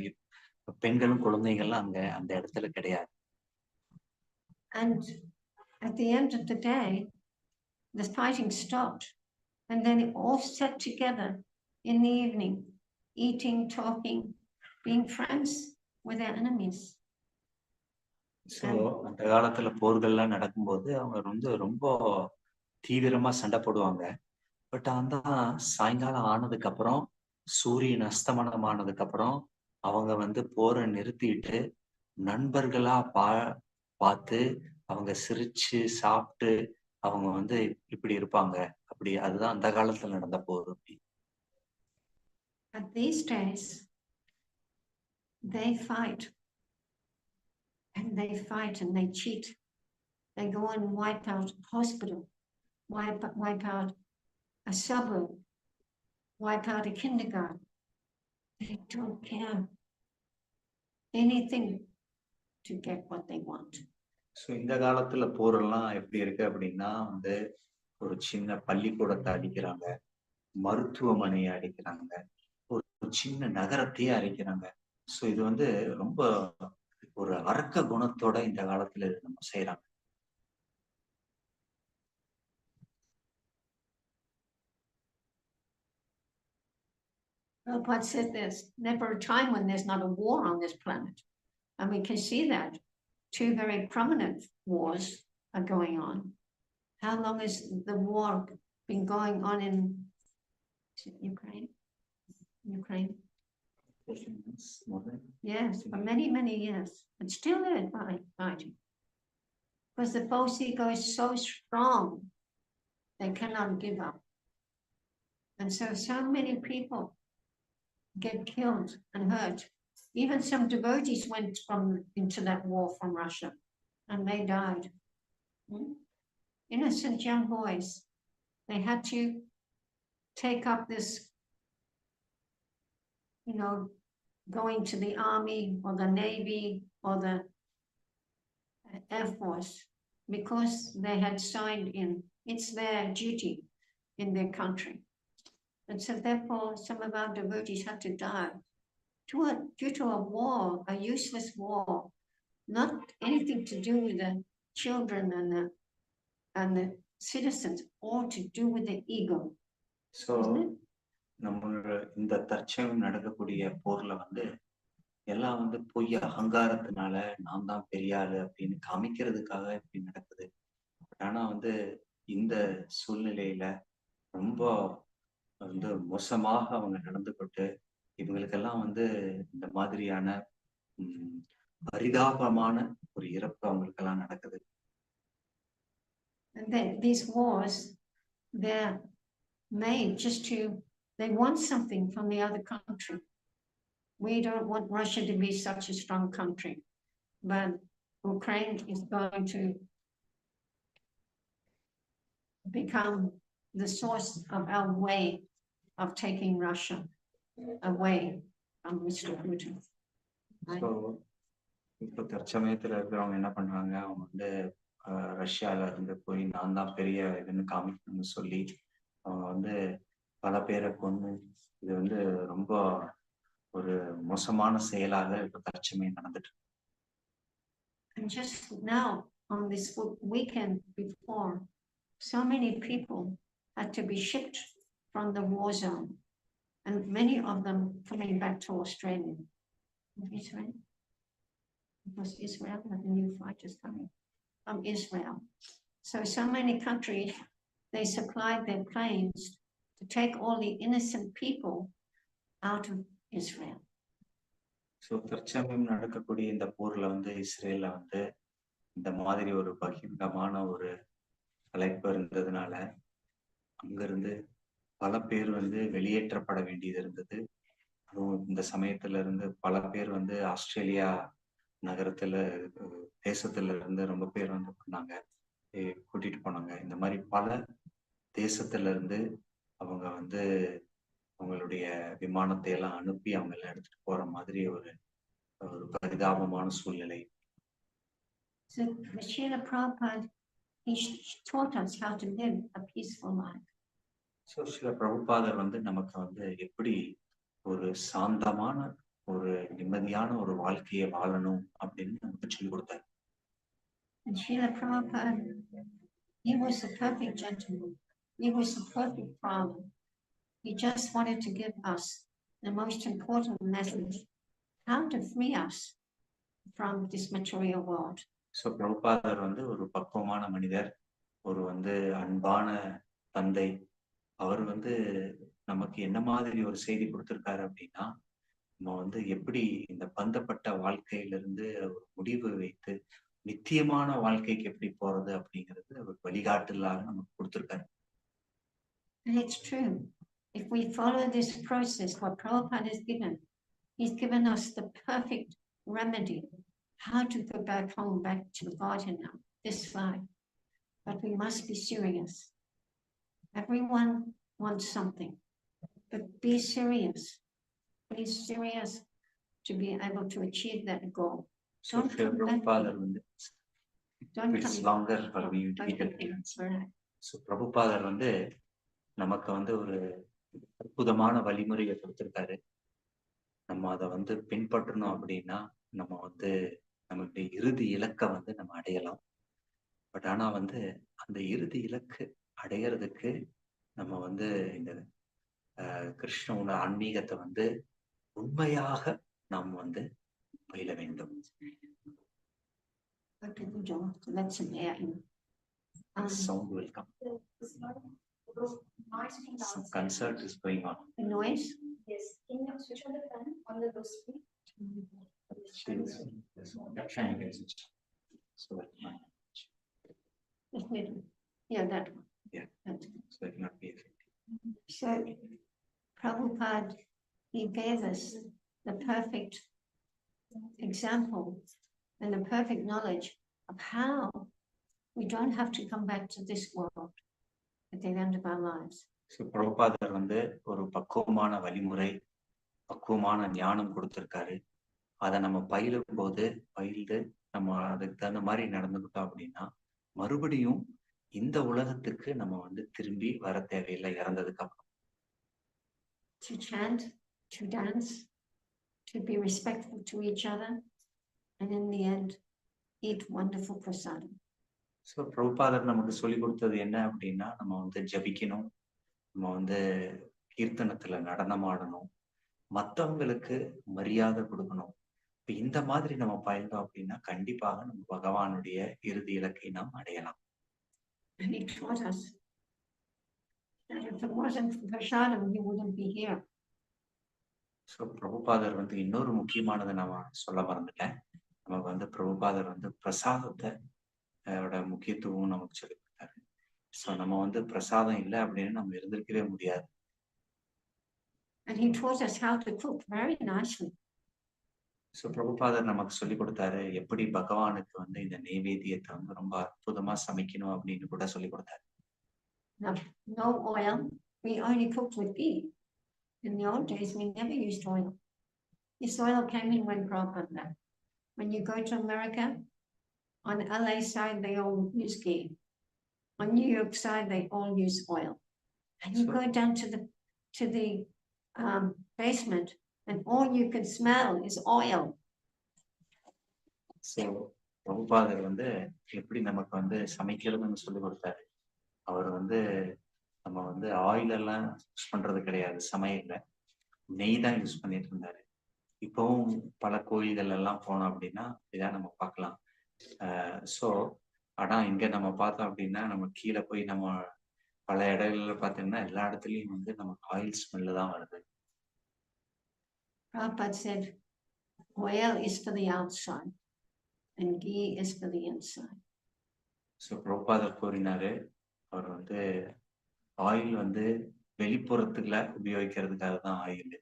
பெண்களும் குழந்தைகள்லாம் அங்க அந்த இடத்துல கிடையாது. And at the end of the day, the fighting stopped, and then it all sat together in the evening, eating, talking, being friends with their enemies. So அந்த காலத்துல போர்கள்லாம் நடக்கும்போது அவங்க வந்து ரொம்ப தீவிரமா சண்டை போடுவாங்க. பட் அந்த சாயங்காலம் ஆனதுக்கு அப்புறம், சூரியன் அஸ்தமனம் ஆனதுக்கு அப்புறம் அவங்க வந்து போரை நிறுத்திட்டு நண்பர்களா பார்த்து அவங்க சிரிச்சு சாப்பிட்டு அவங்க வந்து இப்படி இருப்பாங்க. அப்படி அதுதான் அந்த காலத்துல நடந்த போர். அப்படி But these days, they fight. And they fight and they cheat. They go and wipe out a hospital, wipe out a suburb, wipe out a kindergarten. They don't care anything to get what they want. So இந்த காலத்துல போரெல்லாம் எப்படி இருக்கு அப்படின்னா வந்து ஒரு சின்ன பள்ளிக்கூடத்தை அடிக்கிறாங்க, மருத்துவமனையை அடிக்கிறாங்க, ஒரு சின்ன நகரத்தையே அடிக்கிறாங்க. ஸோ இது வந்து ரொம்ப ஒரு அரக்க குணத்தோட இந்த காலத்துல நம்ம செய்யறாங்க. Prabhupada said there's never a time when there's not a war on this planet. And we can see that. Two very prominent wars are going on. How long has the war been going on in Ukraine? Ukraine? Yes, for many, many years. And still they're fighting. Because the false ego is so strong, they cannot give up. And so many people get killed and hurt. Even some devotees went into that war from Russia, and they died. Innocent young boys. They had to take up this, going to the army or the navy or the Air Force because they had signed in. It's their duty in their country. And so therefore, some of our devotees had to die due to a war, a useless war, not anything to do with the children and the citizens, all to do with the ego. So, நம்மளோட இந்த தற்சமயம் நடக்கக்கூடிய போர்ல வந்து எல்லாம் வந்து பொய் அகங்காரத்தினால நான் தான் பெரிய ஆளு அப்படின்னு காமிக்கிறதுக்காக இப்படி நடக்குது. ஆனா வந்து இந்த சூழ்நிலையில ரொம்ப வந்து மோசமாக அவங்க நடந்து கொண்டு இவங்களுக்கெல்லாம் வந்து இந்த மாதிரியான பரிதாபமான ஒரு இறப்பு அவங்களுக்கெல்லாம் நடக்குது. And then these wars, they're made just to, they want something from the other country. We don't want Russia to be such a strong country, but Ukraine is going to become the source of our way of taking Russia away from Mr. Putin. So, இப்போ தற்சமயத்துல இருக்கிறவங்க என்ன பண்றாங்க, அவங்க வந்து ரஷ்யால இருந்து போய் நான் தான் பெரிய இதுன்னு காமிக்கணும்னு சொல்லி அவங்க வந்து பல பேரை கொண்டு இது வந்து ரொம்ப ஒரு மோசமான செயலாக இப்ப தற்சமயம் நடந்துட்டு. And just now on this weekend before, so many people had to be shipped from the war zone, and many of them coming back to Australia. Israel? Because Israel had the new fighters coming from Israel. So many countries, they supplied their planes to take all the innocent people out of Israel. So தற்சமயம் நடக்கக்கூடிய இந்த போர்ல வந்து இஸ்ரேல்ல வந்து இந்த மாதிரி ஒரு பகிரங்கமான ஒரு அழைப்பு இருந்ததுனால அங்கிருந்து பல பேர் வந்து வெளியேற்றப்பட வேண்டியது இருந்தது. அதுவும் இந்த சமயத்துல இருந்து பல பேர் வந்து ஆஸ்திரேலியா நகரத்துல தேசத்துல இருந்து ரொம்ப பேர் வந்து பண்ணாங்க. கூட்டிட்டு போனாங்க. இந்த மாதிரி பல தேசத்துல இருந்து அவங்க வந்து அவங்களுடைய விமானத்தை எல்லாம் அனுப்பி அவங்க எல்லாம் எடுத்துட்டு போற மாதிரி ஒரு ஒரு பரிதாபமான சூழ்நிலை. So Srila Prabhupada, he taught us how to live a peaceful life. So சில பிரபுபாதர் வந்து நமக்கு வந்து எப்படி ஒரு சாந்தமான ஒரு நிம்மதியான ஒரு வாழ்க்கையை வாழணும் அப்படின்னு நமக்கு சொல்லிக் கொடுத்தாரு. And Srila Prabhupada, he was a perfect gentleman. He was a perfect father. He just wanted to give us the most important message, how to free us from this material world. So பிரபுபாதர் வந்து ஒரு பக்குவமான மனிதர், ஒரு வந்து அன்பான தந்தை. அவர் வந்து நமக்கு என்ன மாதிரி ஒரு செய்தி கொடுத்திருக்காரு அப்படின்னா, நம்ம வந்து எப்படி இந்த பந்தப்பட்ட வாழ்க்கையிலிருந்து ஒரு முடிவு வைத்து நித்தியமான வாழ்க்கைக்கு எப்படி போறது அப்படிங்கிறது ஒரு வழிகாட்டுதலாக நமக்கு கொடுத்திருக்காரு. And it's true. If we follow this process, what Prabhupada has given, he's given us the perfect remedy, how to go back home, back to God in this life. But we must be serious. Everyone wants something, but be serious. Be serious to be able to achieve that goal. Don't come back. Don't It's come longer for me to get okay, right. So பிரபுபாதர் வந்து நமக்கு வந்து ஒரு அற்புதமான வழிமுறையை கொடுத்திருக்காரு. நம்ம அதை வந்து பின்பற்றணும் அப்படின்னா நம்ம வந்து நம்மளுடைய இறுதி இலக்கை வந்து நம்ம அடையலாம். பட் ஆனா வந்து அந்த இறுதி இலக்கு அடையிறதுக்கு நம்ம வந்து இந்த கிருஷ்ணனோட ஆன்மீகத்தை வந்து உண்மையாக நாம் வந்து பயில வேண்டும். Sound will come. Some concert is going on. The noise? Yes. Can you switch on the fan on the low speed? Yeah, that one. Yeah. So it will not be effective. So Prabhupada, he gave us the perfect example and the perfect knowledge of how we don't have to come back to this world at the end of our lives. So பிரபுபாதர் வந்து ஒரு பக்குவமான வழிமுறை, பக்குவமான ஞானம் கொடுத்திருக்காரு. அதை நம்ம பயில்ந்து நம்ம அதுக்கு தகுந்த மாதிரி நடந்துக்கிட்டோம் அப்படின்னா மறுபடியும் இந்த உலகத்துக்கு நம்ம வந்து திரும்பி வர தேவையில்லை இறந்ததுக்கு அப்புறம். To chant, to dance, to be respectful to each other, and in the end, eat wonderful prasadam. So பிரபுபாதர் நமக்கு சொல்லி கொடுத்தது என்ன அப்படின்னா, நம்ம வந்து ஜபிக்கணும், நம்ம வந்து கீர்த்தனத்துல நடனம் ஆடணும், மற்றவங்களுக்கு மரியாதை கொடுக்கணும். இப்ப இந்த மாதிரி நம்ம பயிர்ந்தோம் அப்படின்னா கண்டிப்பாக நம்ம பகவானுடைய இறுதி இலக்கை நாம் அடையலாம். And he taught us that if it wasn't for prasadam, we wouldn't be here. So பிரபுபாதர் வந்து இன்னொரு முக்கியமானதை நான் சொல்ல மறந்துட்டேன். நமக்கு வந்து பிரபுபாதர் வந்து பிரசாதத்தை முக்கியத்துவம் நமக்கு சொல்லி கொடுத்தாரு. ஸோ நம்ம வந்து பிரசாதம் இல்லை அப்படின்னு நம்ம இருந்திருக்கவே முடியாது. And he taught us how to cook very nicely. So பிரபுபாதர் நமக்கு சொல்லி கொடுத்தாரு எப்படி பகவானுக்கு வந்து இந்த நெய்வேத்தியத்தை வந்து ரொம்ப அற்புதமா சமைக்கணும் அப்படின்னு கூட சொல்லி கொடுத்தாரு. No oil. We only cooked with ghee. In the old days, we never used oil. This oil came in when Prabhupada left. When you go to America, on the LA side, they all use ghee. On New York side, they all use oil. And you go down to the basement, and all you can smell is oil. So பிரபுபாதர் வந்து எப்படி நமக்கு வந்து சமைக்கிறதுன்னு சொல்லி கொடுத்தாரு. அவர் வந்து நம்ம வந்து ஆயில் எல்லாம் யூஸ் பண்றது கிடையாது, சமையல்ல நெய் தான் யூஸ் பண்ணிட்டு இருந்தாரு. இப்பவும் பல கோயில்கள் எல்லாம் போனோம் அப்படின்னா இதான் நம்ம பார்க்கலாம். ஸோ ஆனா இங்க நம்ம பார்த்தோம் அப்படின்னா நம்ம கீழே போய் நம்ம பல இடங்கள்ல பார்த்தீங்கன்னா எல்லா இடத்துலயும் வந்து நமக்கு ஆயில் ஸ்மெல்லு தான் வருது. Prabhupada said, oil is for the outside and ghee is for the inside. So பிரபுபாதர் கூறினாரு, அவர் வந்து ஆயில் வந்து வெளிப்புறத்துல உபயோகிக்கிறதுக்காக தான் ஆயில்,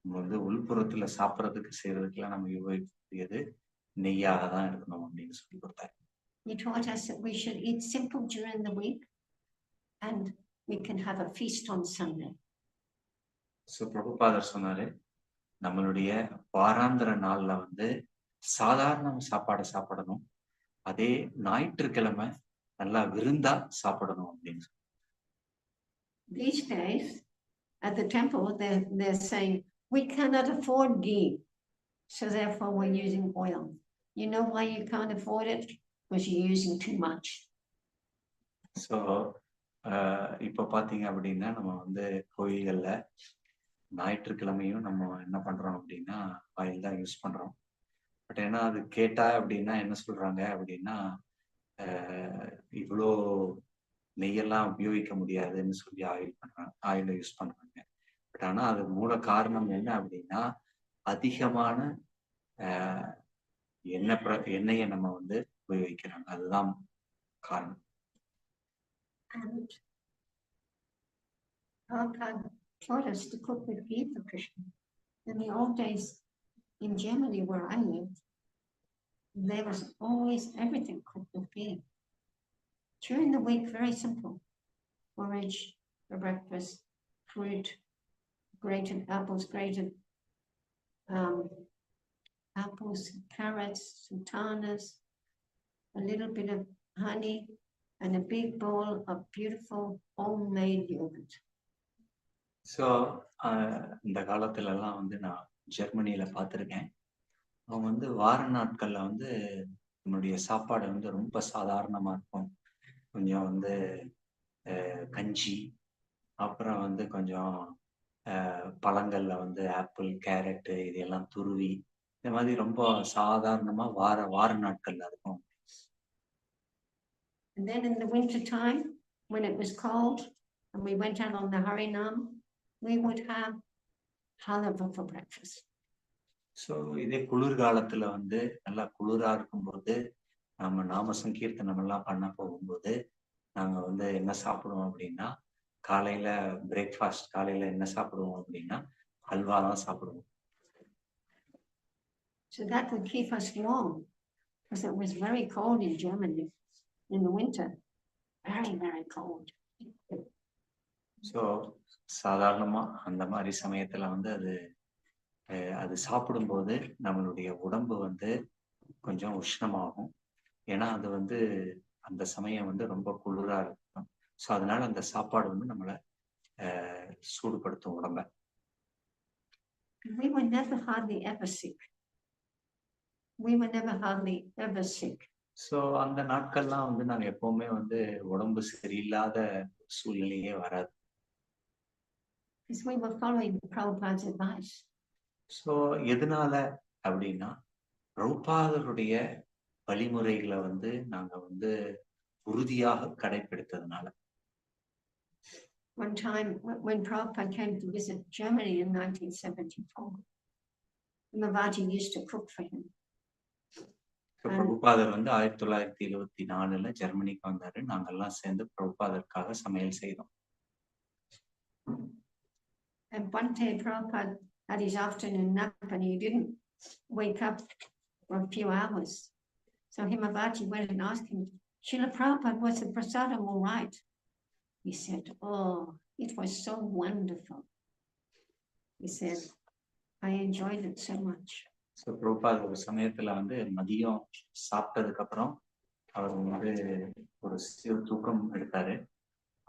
நம்ம வந்து உள்புறத்துல சாப்பிட்றதுக்கு செய்யறதுக்கெல்லாம் நம்ம உபயோகிக்கக்கூடியது நெய்யாக தான் இருக்கணும் அப்படின்னு சொல்லி கொடுத்தாரு. He taught us that we should eat simple during the week and we can have a feast on Sunday. So பிரபுபாதர் சொன்னாரு, நம்மளுடைய வாராந்திர நாள்ல வந்து சாதாரண சாப்பாடை சாப்பிடணும், அதே ஞாயிற்றுக்கிழமை நல்லா விருந்தா சாப்பிடணும் அப்படின்னு. These days at the temple, they're saying we cannot afford ghee, so therefore we're using oil. You know why you can't afford it? Because you're using too much. So இப்போ பார்த்தீங்க அப்படின்னா நம்ம வந்து கோயில்கள்ல ஞாயிற்றுக்கிழமையும் நம்ம என்ன பண்றோம் அப்படின்னா ஆயில் தான் யூஸ் பண்றோம். பட் ஏன்னா அது கேட்டா அப்படின்னா என்ன சொல்றாங்க அப்படின்னா இவ்வளோ நெய்யெல்லாம் உபயோகிக்க முடியாதுன்னு சொல்லி ஆயில யூஸ் பண்றாங்க. பட் ஆனா அது மூல காரணம் என்ன அப்படின்னா அதிகமான எண்ணெயை நம்ம வந்து உபயோகிக்கிறாங்க, அதுதான் காரணம். And Prabhupada taught us to cook with ghee for Krishna. In the old days in Germany where I lived, there was always everything cooked with ghee. During the week, very simple. Porridge for breakfast, fruit, grated apples, apples, carrots, sultanas, a little bit of honey, and a big bowl of beautiful homemade yogurt. So இந்த காலத்துல எல்லாம் வந்து நான் ஜெர்மனியில பார்த்துருக்கேன். அவங்க வந்து வார நாட்கள்ல வந்து நம்மளுடைய சாப்பாடு வந்து ரொம்ப சாதாரணமா இருக்கும். கொஞ்சம் வந்து கஞ்சி, அப்புறம் வந்து கொஞ்சம் பழங்கள்ல வந்து ஆப்பிள், கேரட்டு இதெல்லாம் துருவி இந்த மாதிரி ரொம்ப சாதாரணமா வார நாட்கள்ல இருக்கும். And then in the winter time, when it was cold and we went out on the Harinam, we would have halava for breakfast. So இதே குளிர்காலத்துல வந்து நல்லா குளிரா இருக்கும்போது நம்ம நாம சங்கீர்த்தனம் எல்லாம் பண்ண போகும்போது நாங்க வந்து என்ன சாப்பிடுவோம் அப்படின்னா காலையில பிரேக்ஃபாஸ்ட் காலையில என்ன சாப்பிடுவோம் அப்படின்னா ஹல்வா தான் சாப்பிடுவோம். So that would keep us warm because it was very cold in Germany in the winter, very, very cold. So சாதாரணமா அந்த மாதிரி சமயத்துல வந்து அது சாப்பிடும்போது நம்மளுடைய உடம்பு வந்து கொஞ்சம் உஷ்ணமாகும். ஏன்னா அது வந்து அந்த சமயம் வந்து ரொம்ப குளிரா இருக்கும். ஸோ அதனால அந்த சாப்பாடு வந்து நம்மளை சூடுபடுத்தும் உடம்ப. We were never hardly ever sick. We were never hardly ever sick. So அந்த நாட்கள்லாம் வந்து நாங்க எப்பவுமே வந்து உடம்பு சரியில்லாத சூழ்நிலையே வராது. Because we were following Prabhupada's advice. So எதனால அப்படின்னா பிரபுபாதருடைய வழிமுறைகளை வந்து நாங்க வந்து உறுதியாக கடைபிடித்ததுனால. One time when Prabhupada came to visit Germany in 1974, Mavati used to cook for him. பிரபுபாதர் வந்து 1974 ஜெர்மனிக்கு வந்தாரு. நாங்கெல்லாம் சேர்ந்து பிரபுபாதருக்காக சமையல் செய்தோம். And one day Prabhupada had his afternoon nap and he didn't wake up for a few hours. So Himavati went and asked him, Srila Prabhupada, was the prasadam all right? He said, oh, it was so wonderful. He said, I enjoyed it so much. So பிரபுபாதர் ஒரு சமயத்துல வந்து மதியம் சாப்பிட்டதுக்கு அப்புறம் அவர் வந்து ஒரு சிறு தூக்கம் எடுத்தாரு.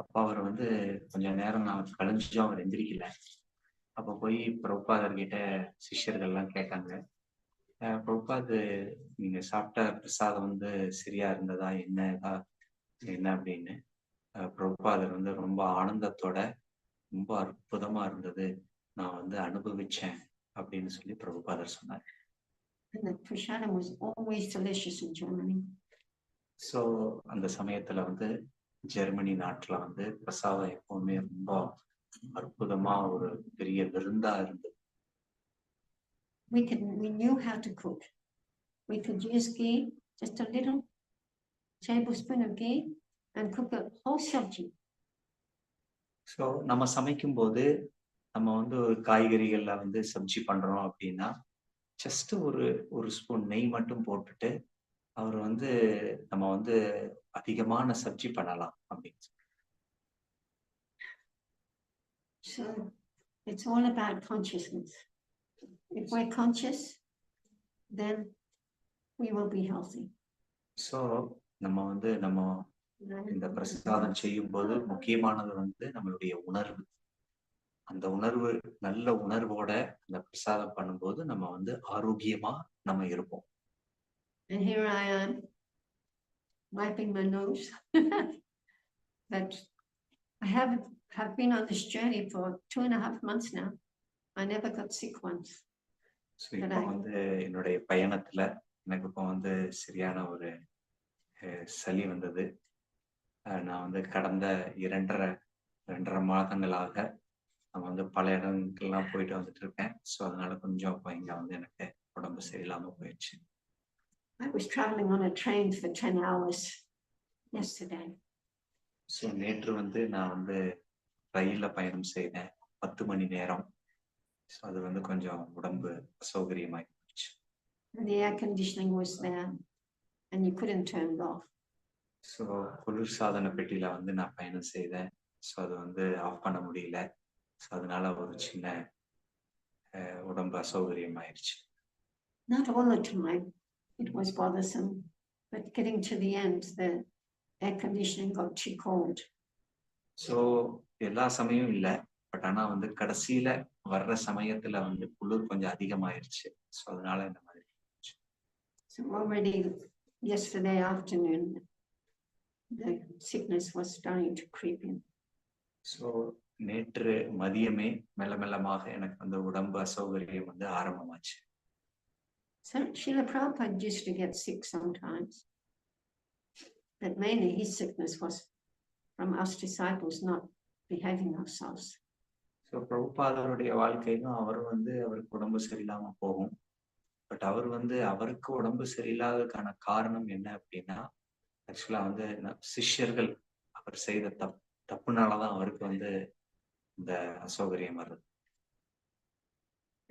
அப்ப அவர் வந்து கொஞ்ச நேரம் நான் கழிஞ்சும் அவர் எந்திரிக்கல. அப்ப போய் பிரபுபாதர்கிட்ட சிஷ்யர்கள்லாம் கேட்டாங்க, பிரபுபாத் நீங்க சாப்பிட்ட பிரசாதம் வந்து சரியா இருந்ததா, என்ன அப்படின்னு. பிரபுபாதர் வந்து ரொம்ப ஆனந்தத்தோட ரொம்ப அற்புதமா இருந்தது, நான் வந்து அனுபவிச்சேன் அப்படின்னு சொல்லி பிரபுபாதர் சொன்னார். And the prasadam was always delicious in Germany. So அந்த சமயத்துல வந்து ஜெர்மனி நாட்டுல வந்து பிரசாதம் எப்பவுமே ரொம்ப அற்புதமா ஒரு பெரிய விருந்தா இருந்தது. We knew how to cook. We could use ghee, just a little tablespoon of ghee, and cook a whole sabji. So நம்ம சமைக்கும் போது நம்ம வந்து ஒரு காய்கறிகள்ல வந்து சப்ஜி பண்றோம் அப்படின்னா ஜஸ்ட் ஒரு ஸ்பூன் நெய் மட்டும் போட்டுட்டு அவர் வந்து நம்ம வந்து அதிகமான சப்ஜி பண்ணலாம் அப்படின்னு சொல்லி. So it's all about consciousness. If we're conscious, then we will be healthy. So நம்ம வந்து இந்த பிரசாதம் செய்யும் போது முக்கியமானது வந்து நம்மளுடைய உணர்வு. அந்த உணர்வு நல்ல உணர்வோட அந்த பிரசாதம் பண்ணும்போது நம்ம வந்து ஆரோக்கியமா நம்ம இருப்போம். And here I am wiping my nose. But I have been on this journey for 2.5 months now. I never got sick once. So இப்போ வந்து என்னுடைய பயணத்துல எனக்கு இப்போ வந்து சரியான ஒரு சளி வந்தது. நான் வந்து கடந்த 2.5 மாதங்களாக நான் வந்து பல இடங்களுக்கெல்லாம் போயிட்டு வந்துட்டு இருக்கேன். ஸோ அதனால கொஞ்சம் இப்போ இங்க வந்து எனக்கு உடம்பு சரியில்லாம போயிடுச்சு. I was traveling on a train for 10 hours yesterday. So நேற்று வந்து நான் வந்து ரயில்ல பயணம் செய்தேன் 10 மணி நேரம். ஸோ அது வந்து கொஞ்சம் உடம்பு அசௌகரியமாகி போச்சு. The air conditioning was there and you couldn't turn it off. So குளிர்சாதன பெட்டியில வந்து நான் பயணம் செய்தேன். ஸோ அது வந்து ஆஃப் பண்ண முடியல. ஸோ அதனால ஒரு சின்ன உடம்பு அசௌகரியமாயிருச்சு. Not all the time it was bothersome, but getting to the end, the air conditioning got too cold. So எல்லா சமயம் இல்லை, பட் ஆனா வந்து கடைசியில வர்ற சமயத்துல வந்து குளிர் கொஞ்சம் அதிகமாயிருச்சு. ஸோ அதனால இந்த மாதிரி. So already yesterday afternoon, the sickness was starting to creep in. So நேற்று மதியமே மெல்ல மெல்லமாக எனக்கு வந்து உடம்பு அசௌகரியம் வந்து ஆரம்பமாச்சு. So Srila Prabhupada used to get sick sometimes, but mainly his sickness was from us disciples not behaving ourselves. So பிரபுபாதருடைய வாழ்க்கையிலும் அவருக்கு உடம்பு சரியில்லாம போகும். பட் அவர் வந்து அவருக்கு உடம்பு சரியில்லாததுக்கான காரணம் என்ன அப்படின்னா, ஆக்சுவலா வந்து சிஷ்யர்கள் அவர் செய்த தப்புனாலதான் அவருக்கு வந்து இந்த அசௌகரியம் வருது.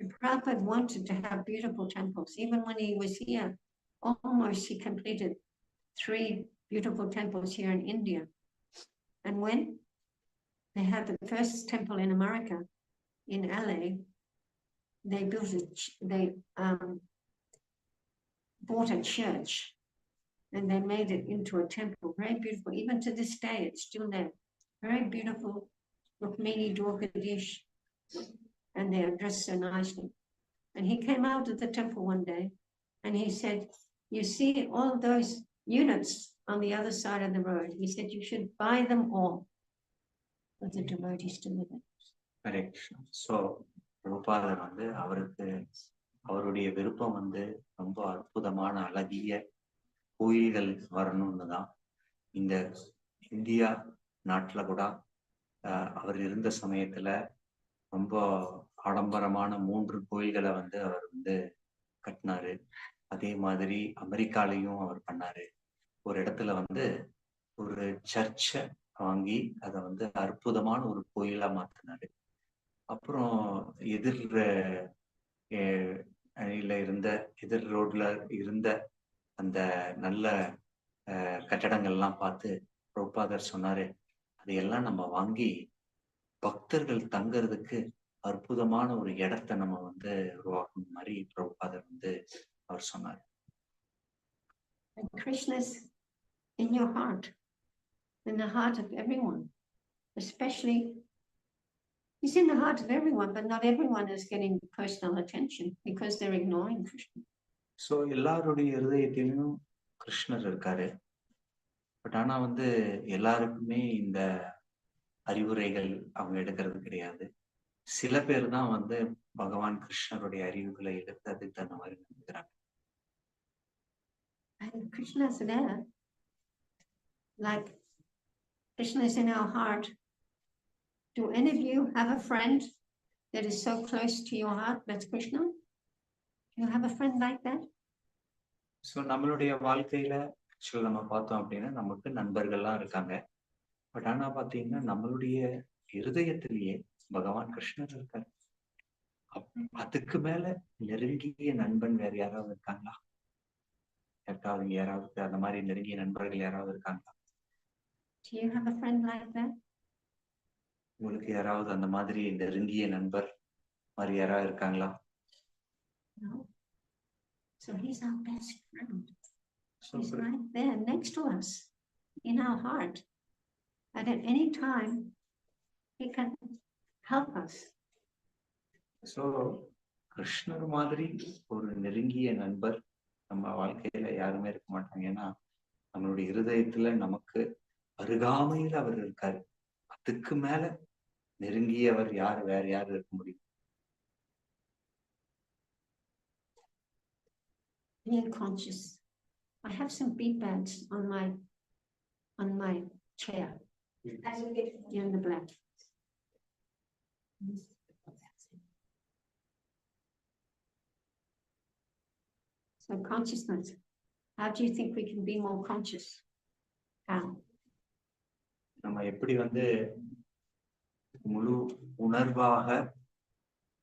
Prabhupada wanted to have beautiful temples. Even when he was here, almost he completed 3 beautiful temples here in India. And when they had the first temple in America, in LA, they bought a church and they made it into a temple, very beautiful. Even to this day, it's still there. Very beautiful, Rukmini Dwarkadish, and they are dressed so nicely. And he came out of the temple one day and he said, you see all those units on the other side of the road. He said, you should buy them all for the devotees to live in. Correct. So, பிரபுபாதர் வந்து அவருடைய விருப்பம் வந்து ரொம்ப அற்புதமான அழகிய கோயில்கள் வரணும்னு தான். இந்த இந்தியா நாட்டுல கூட அவர் இருந்த சமயத்துல ரொம்ப ஆடம்பரமான 3 கோயில்களை வந்து அவர் வந்து கட்டினாரு. அதே மாதிரி அமெரிக்காலையும் அவர் பண்ணாரு. ஒரு இடத்துல வந்து ஒரு சர்ச்சை வாங்கி அதை வந்து அற்புதமான ஒரு கோயிலா மாத்தினாரு. அப்புறம் எதிர் ரோட்ல இருந்த அந்த நல்ல கட்டடங்கள்லாம் பார்த்து பிரபுபாதர் சொன்னாரு, அதையெல்லாம் நம்ம வாங்கி பக்தர்கள் தங்கறதுக்கு அற்புதமான ஒரு இடத்தை நம்ம வந்து உருவாக்கணும் மாதிரி பிரபுபாதர் வந்து அவர் சொன்னார். Krishna's in your heart, in the heart of everyone, especially he's in the heart of everyone, but not everyone is getting personal attention because they're ignoring Krishna. So எல்லாருடைய இருதயத்திலும் கிருஷ்ணர் இருக்காரு. பட் ஆனா வந்து எல்லாருக்குமே இந்த அறிவுரைகள் அவங்க எடுக்கிறது கிடையாது. சில பேர் தான் வந்து பகவான் கிருஷ்ணருடைய அறிவுகளை எடுத்து அதுக்கு தகுந்த மாதிரி நினைக்கிறாங்க. And Krishna is there. Like Krishna is in our heart. Do any of you have a friend that is so close to your heart? That's Krishna. Do you have a friend like that? So நம்மளுடைய வாழ்க்கையில ஆக்சுவலா நம்ம பார்த்தோம் அப்படின்னா நமக்கு நண்பர்கள்லாம் இருக்காங்க. But ஆனா பாத்தீங்கன்னா நம்மளுடைய இருதயத்திலேயே பகவான் கிருஷ்ணர் இருக்காரு. அதுக்கு மேல நெருங்கிய நண்பன் வேற யாராவது இருக்காங்களா? யாருக்காவது இங்க யாராவது அந்த மாதிரி நெருங்கிய நண்பர்கள் யாராவது இருக்காங்களா? Do you have a friend like that? உங்களுக்கு யாராவது அந்த மாதிரி நெருங்கிய நண்பர் மாதிரி யாராவது இருக்காங்களா? No. So he's our best friend. So, He's right there next to us in our heart. And at any time, he can help us. so கிருஷ்ணர் மாதிரி ஒரு நெருங்கிய நண்பர் நம்ம வாழ்க்கையில யாருமே இருக்க மாட்டாங்க. ஏன்னா நம்மளுடைய இருதயத்துல நமக்கு அருகாமையில் அவர் இருக்காரு. அதுக்கு மேல நெருங்கியவர் யார், வேற யாரு இருக்க முடியும்? Being conscious. I have some bead bags on my chair. Here in the black. So consciousness. How do you think we can be more conscious? How? நம்ம எப்படி முழு உணர்வாக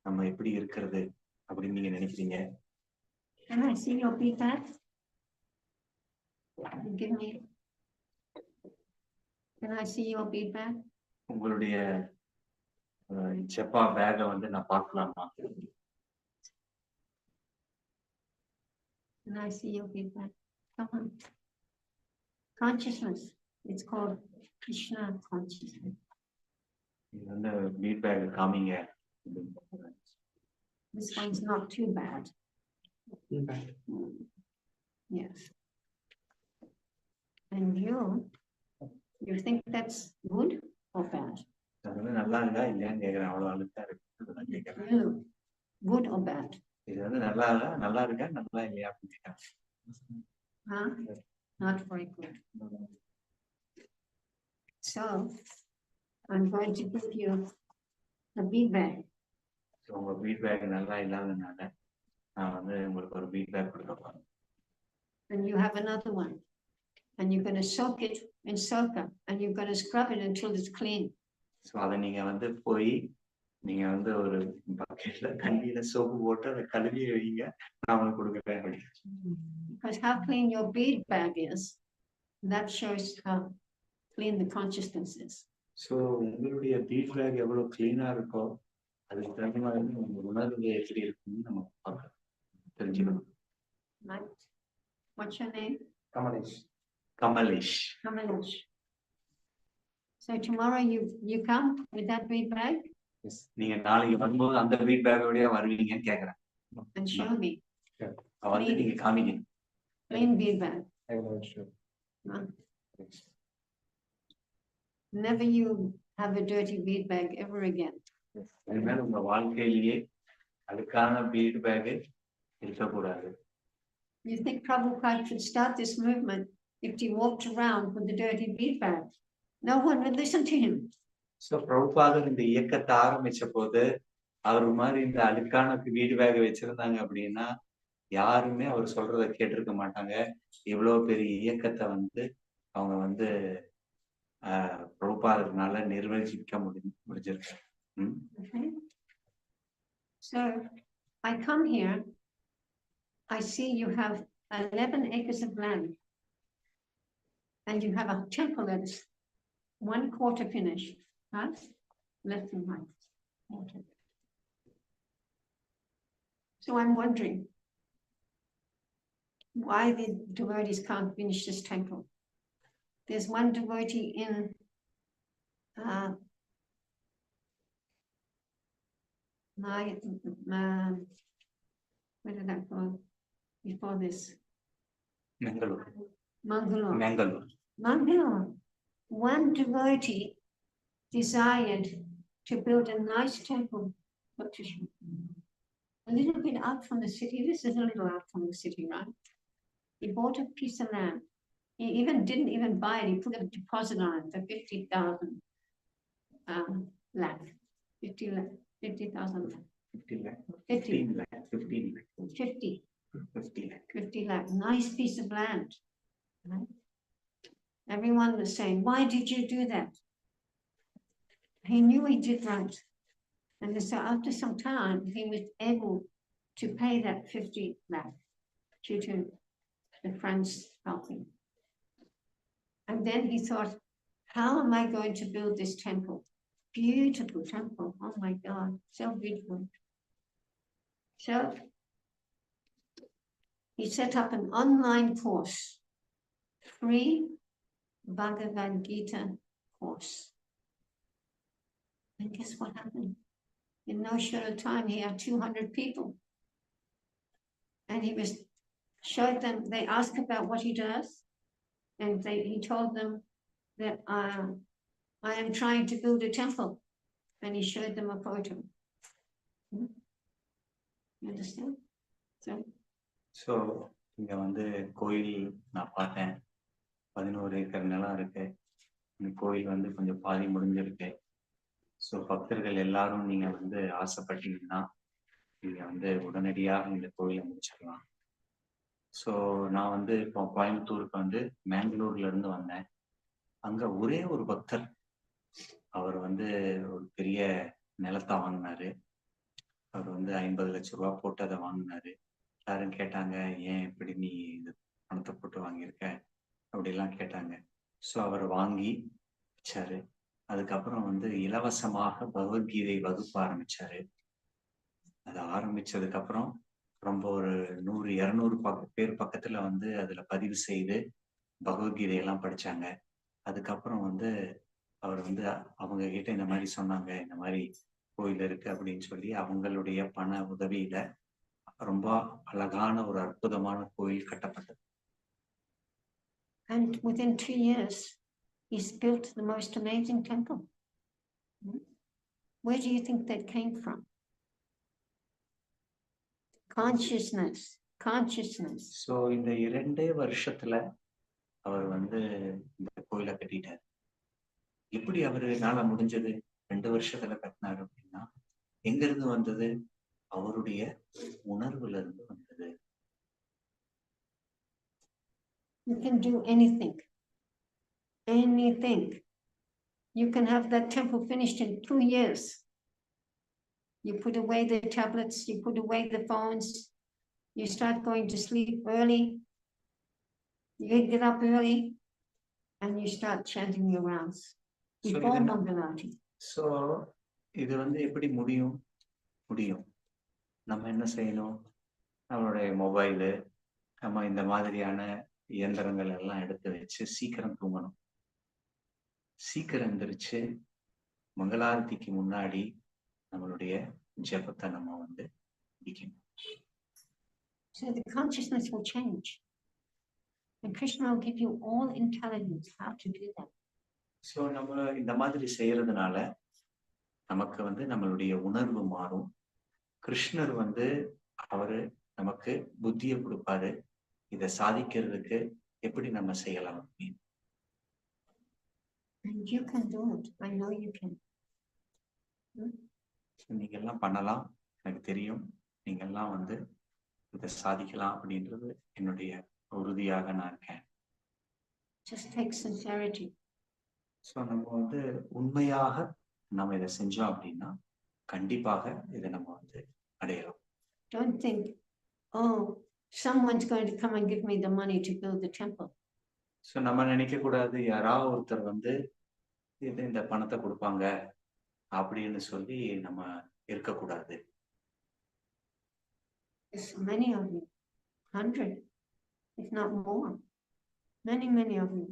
நம்ம எப்படி இருக்கிறது அப்படின்னு நீங்க நினைக்கிறீங்க? Can I see your bead bag? Give me. Can I see your bead bag? உங்களுடைய செப்பா பேக நான் பார்க்கலாமா? Can I see your bead bag? Come on. Consciousness. It's called Krishna consciousness. இது bead bag காமிங்க. This one's not too bad. Yes. And you think that's good or bad? அது நல்லா இருக்கா இல்லையான்னு கேக்குறேன். அவ்வளவு அழுத்தா இருக்கு. You, good or bad? இது நல்லா இருக்கா நல்லா இல்லையா அப்படின்னு கேக்குறேன். Huh? Not very good. So I'm going to give you a bead bag. உங்க bead bag நல்லா இல்லாதனால நான் உங்களுக்கு ஒரு bead bag கொடுக்க போறேன். And you have another one. And you're going to soak it in soaker and you're going to scrub it until it's clean. So அதை நீங்க போய் நீங்க ஒரு பக்கெட்ல தண்ணியில சோப்பு போட்டு அதை கழுவி வைங்க, நான் உங்களுக்கு கொடுக்குறேன். Because how clean your bead bag is, that shows how clean the consciousness is. So உங்களுடைய bead bag எவ்வளவு clean-ஆ இருக்கோ அதுக்கு தகுந்த மாதிரி உங்க உணர்வு எப்படி இருக்குன்னு நம்ம பார்க்கலாம், தெரிஞ்சுக்கணும். Right. What's your name? Kamalesh. Kamalesh. So tomorrow you come with that bead bag? Yes. நீங்க நாளைக்கு வரும்போது அந்த bead bag ஓடயே வருவீங்கன்னு கேக்குறேன். And show me. நீங்க காமிங்க. Clean bead bag. I will show. Never you have a dirty bead bag ever again. இனிமேல் உங்க வாழ்க்கையிலேயே அழுக்கான bead bag இருக்கக்கூடாது. You think Prabhupada should start this movement if he walked around with the dirty bead bag? No one would listen to him. So Prabhupada இந்த இயக்கத்தை ஆரம்பிச்ச போது அவர் மாதிரி இந்த அழுக்கான bead bag வச்சிருந்தாங்க அப்படின்னா யாருமே அவர் சொல்றதை கேட்டிருக்க மாட்டாங்க. இவ்வளவு பெரிய இயக்கத்தை அவங்க பிரபுபாதனால நிர்வகிக்க முடிஞ்சிருக்கு. Okay. So I come here, I see you have 11 acres of land and you have a temple that's 1/4 finished, right? Less than 1/4. So I'm wondering why the devotees can't finish this temple. There's one devotee in where did I go before this? Mangalore. One devotee desired to build a nice temple for Krishna. A little bit out from the city. This is a little out from the city, right? He bought a piece of land. He didn't even buy it. He put a deposit on it for 50,000 lakh. 50,000 lakh. 50 lakh. Nice piece of land. Right? Everyone was saying, why did you do that? He knew he did right. And so after some time, he was able to pay that 50 lakh to the friends helping. And then he thought, how am I going to build this temple? Beautiful temple. Oh my God, so beautiful. So he set up an online course, free Bhagavad Gita course. And guess what happened? In no short time, he had 200 people. And he showed them, they asked about what he does. And he told them that I am trying to build a temple. And he showed them a photo. You understand? So இங்க வந்து கோயில் நான் பார்த்தேன், 11 acre நிலம் இருக்கு. இந்த கோயில் வந்து கொஞ்சம் பாதி முடிஞ்சிருக்கு. ஸோ பக்தர்கள் எல்லாரும் நீங்க வந்து ஆசைப்பட்டீங்கன்னா நீங்க வந்து உடனடியாக இந்த கோயிலை முடிச்சிடலாம். ஸோ நான் வந்து இப்போ கோயம்புத்தூருக்கு வந்து மேங்களூர்ல இருந்து வந்தேன். அங்க ஒரே ஒரு பக்தர், அவர் வந்து ஒரு பெரிய நிலத்தை வாங்கினாரு. அவர் வந்து 50 லட்சம் ரூபாய் போட்டு அதை வாங்கினாரு. எல்லாரும் கேட்டாங்க, ஏன் இப்படி நீ இது பணத்தை போட்டு வாங்கியிருக்க அப்படிலாம் கேட்டாங்க. ஸோ அவர் வாங்கி வச்சாரு. அதுக்கப்புறம் வந்து இலவசமாக பகவத்கீதை வகுப்பு ஆரம்பிச்சாரு. அதை ஆரம்பிச்சதுக்கு அப்புறம் ரொம்ப ஒரு 100-200 பேர் பக்கத்துல வந்து அதுல பதிவு செய்து பகவத்கீதையெல்லாம் படிச்சாங்க. அதுக்கப்புறம் வந்து அவர் வந்து அவங்க கிட்ட இந்த மாதிரி சொன்னாங்க, இந்த மாதிரி கோயில் இருக்கு அப்படின்னு சொல்லி அவங்களுடைய பண உதவியில ரொம்ப அழகான ஒரு அற்புதமான கோயில் கட்டப்பட்டது. And within 2 years, he's built the most amazing temple. Where do you think that came from? Consciousness. So இந்த 2 வருஷத்துல அவர் வந்து இந்த கோயிலை கட்டிட்டார். எப்படி அவருனால முடிஞ்சது? 2 வருஷத்துல கட்டினார் அப்படின்னா எங்க இருந்து வந்தது? அவருடைய உணர்வுல இருந்து வந்தது. You can do anything. You can have that temple finished in 2 years. You put away the tablets, you put away the phones, you start going to sleep early, you get up early, and you start chanting your rounds before Mangalati. So, இது வந்து எப்படி முடியும்? நம்ம என்ன செய்யணும்? நம்மளுடைய mobile, நம்ம இந்த மாதிரியான இயந்திரங்கள் எல்லாம் எடுத்து வச்சு சீக்கிரம் தூங்கணும். சீக்கிரம் எந்திரிச்சு மங்களாரத்திக்கு முன்னாடி நம்மளுடைய ஜபத்தை நம்ம வந்து முடிக்கணும். So the consciousness will change. And Krishna will give you all intelligence how to do that. So நம்ம இந்த மாதிரி செய்யறதுனால நமக்கு வந்து நம்மளுடைய உணர்வு மாறும். கிருஷ்ணர் வந்து அவரு நமக்கு புத்தியை கொடுப்பாரு, இதை சாதிக்கிறதுக்கு எப்படி நம்ம செய்யலாம். And you can do it. I know you can. நீங்க எல்லாம் பண்ணலாம், எனக்கு தெரியும். நீங்க எல்லாம் வந்து இதை சாதிக்கலாம் அப்படின்றது என்னுடைய உறுதியாக நான் இருக்கேன். Just take sincerity. ஸோ நம்ம வந்து உண்மையாக நம்ம இதை செஞ்சோம் அப்படின்னா கண்டிப்பாக இதை நம்ம வந்து அடையலாம். Don't think, oh, someone's going to come and give me the money to build the temple. So நம்ம நினைக்க கூடாது, யாராவது ஒருத்தர் வந்து இந்த பணத்தை கொடுப்பாங்க அப்படின்னு சொல்லி நம்ம இருக்கக்கூடாது. There's many of you, 100, if not more, many of you.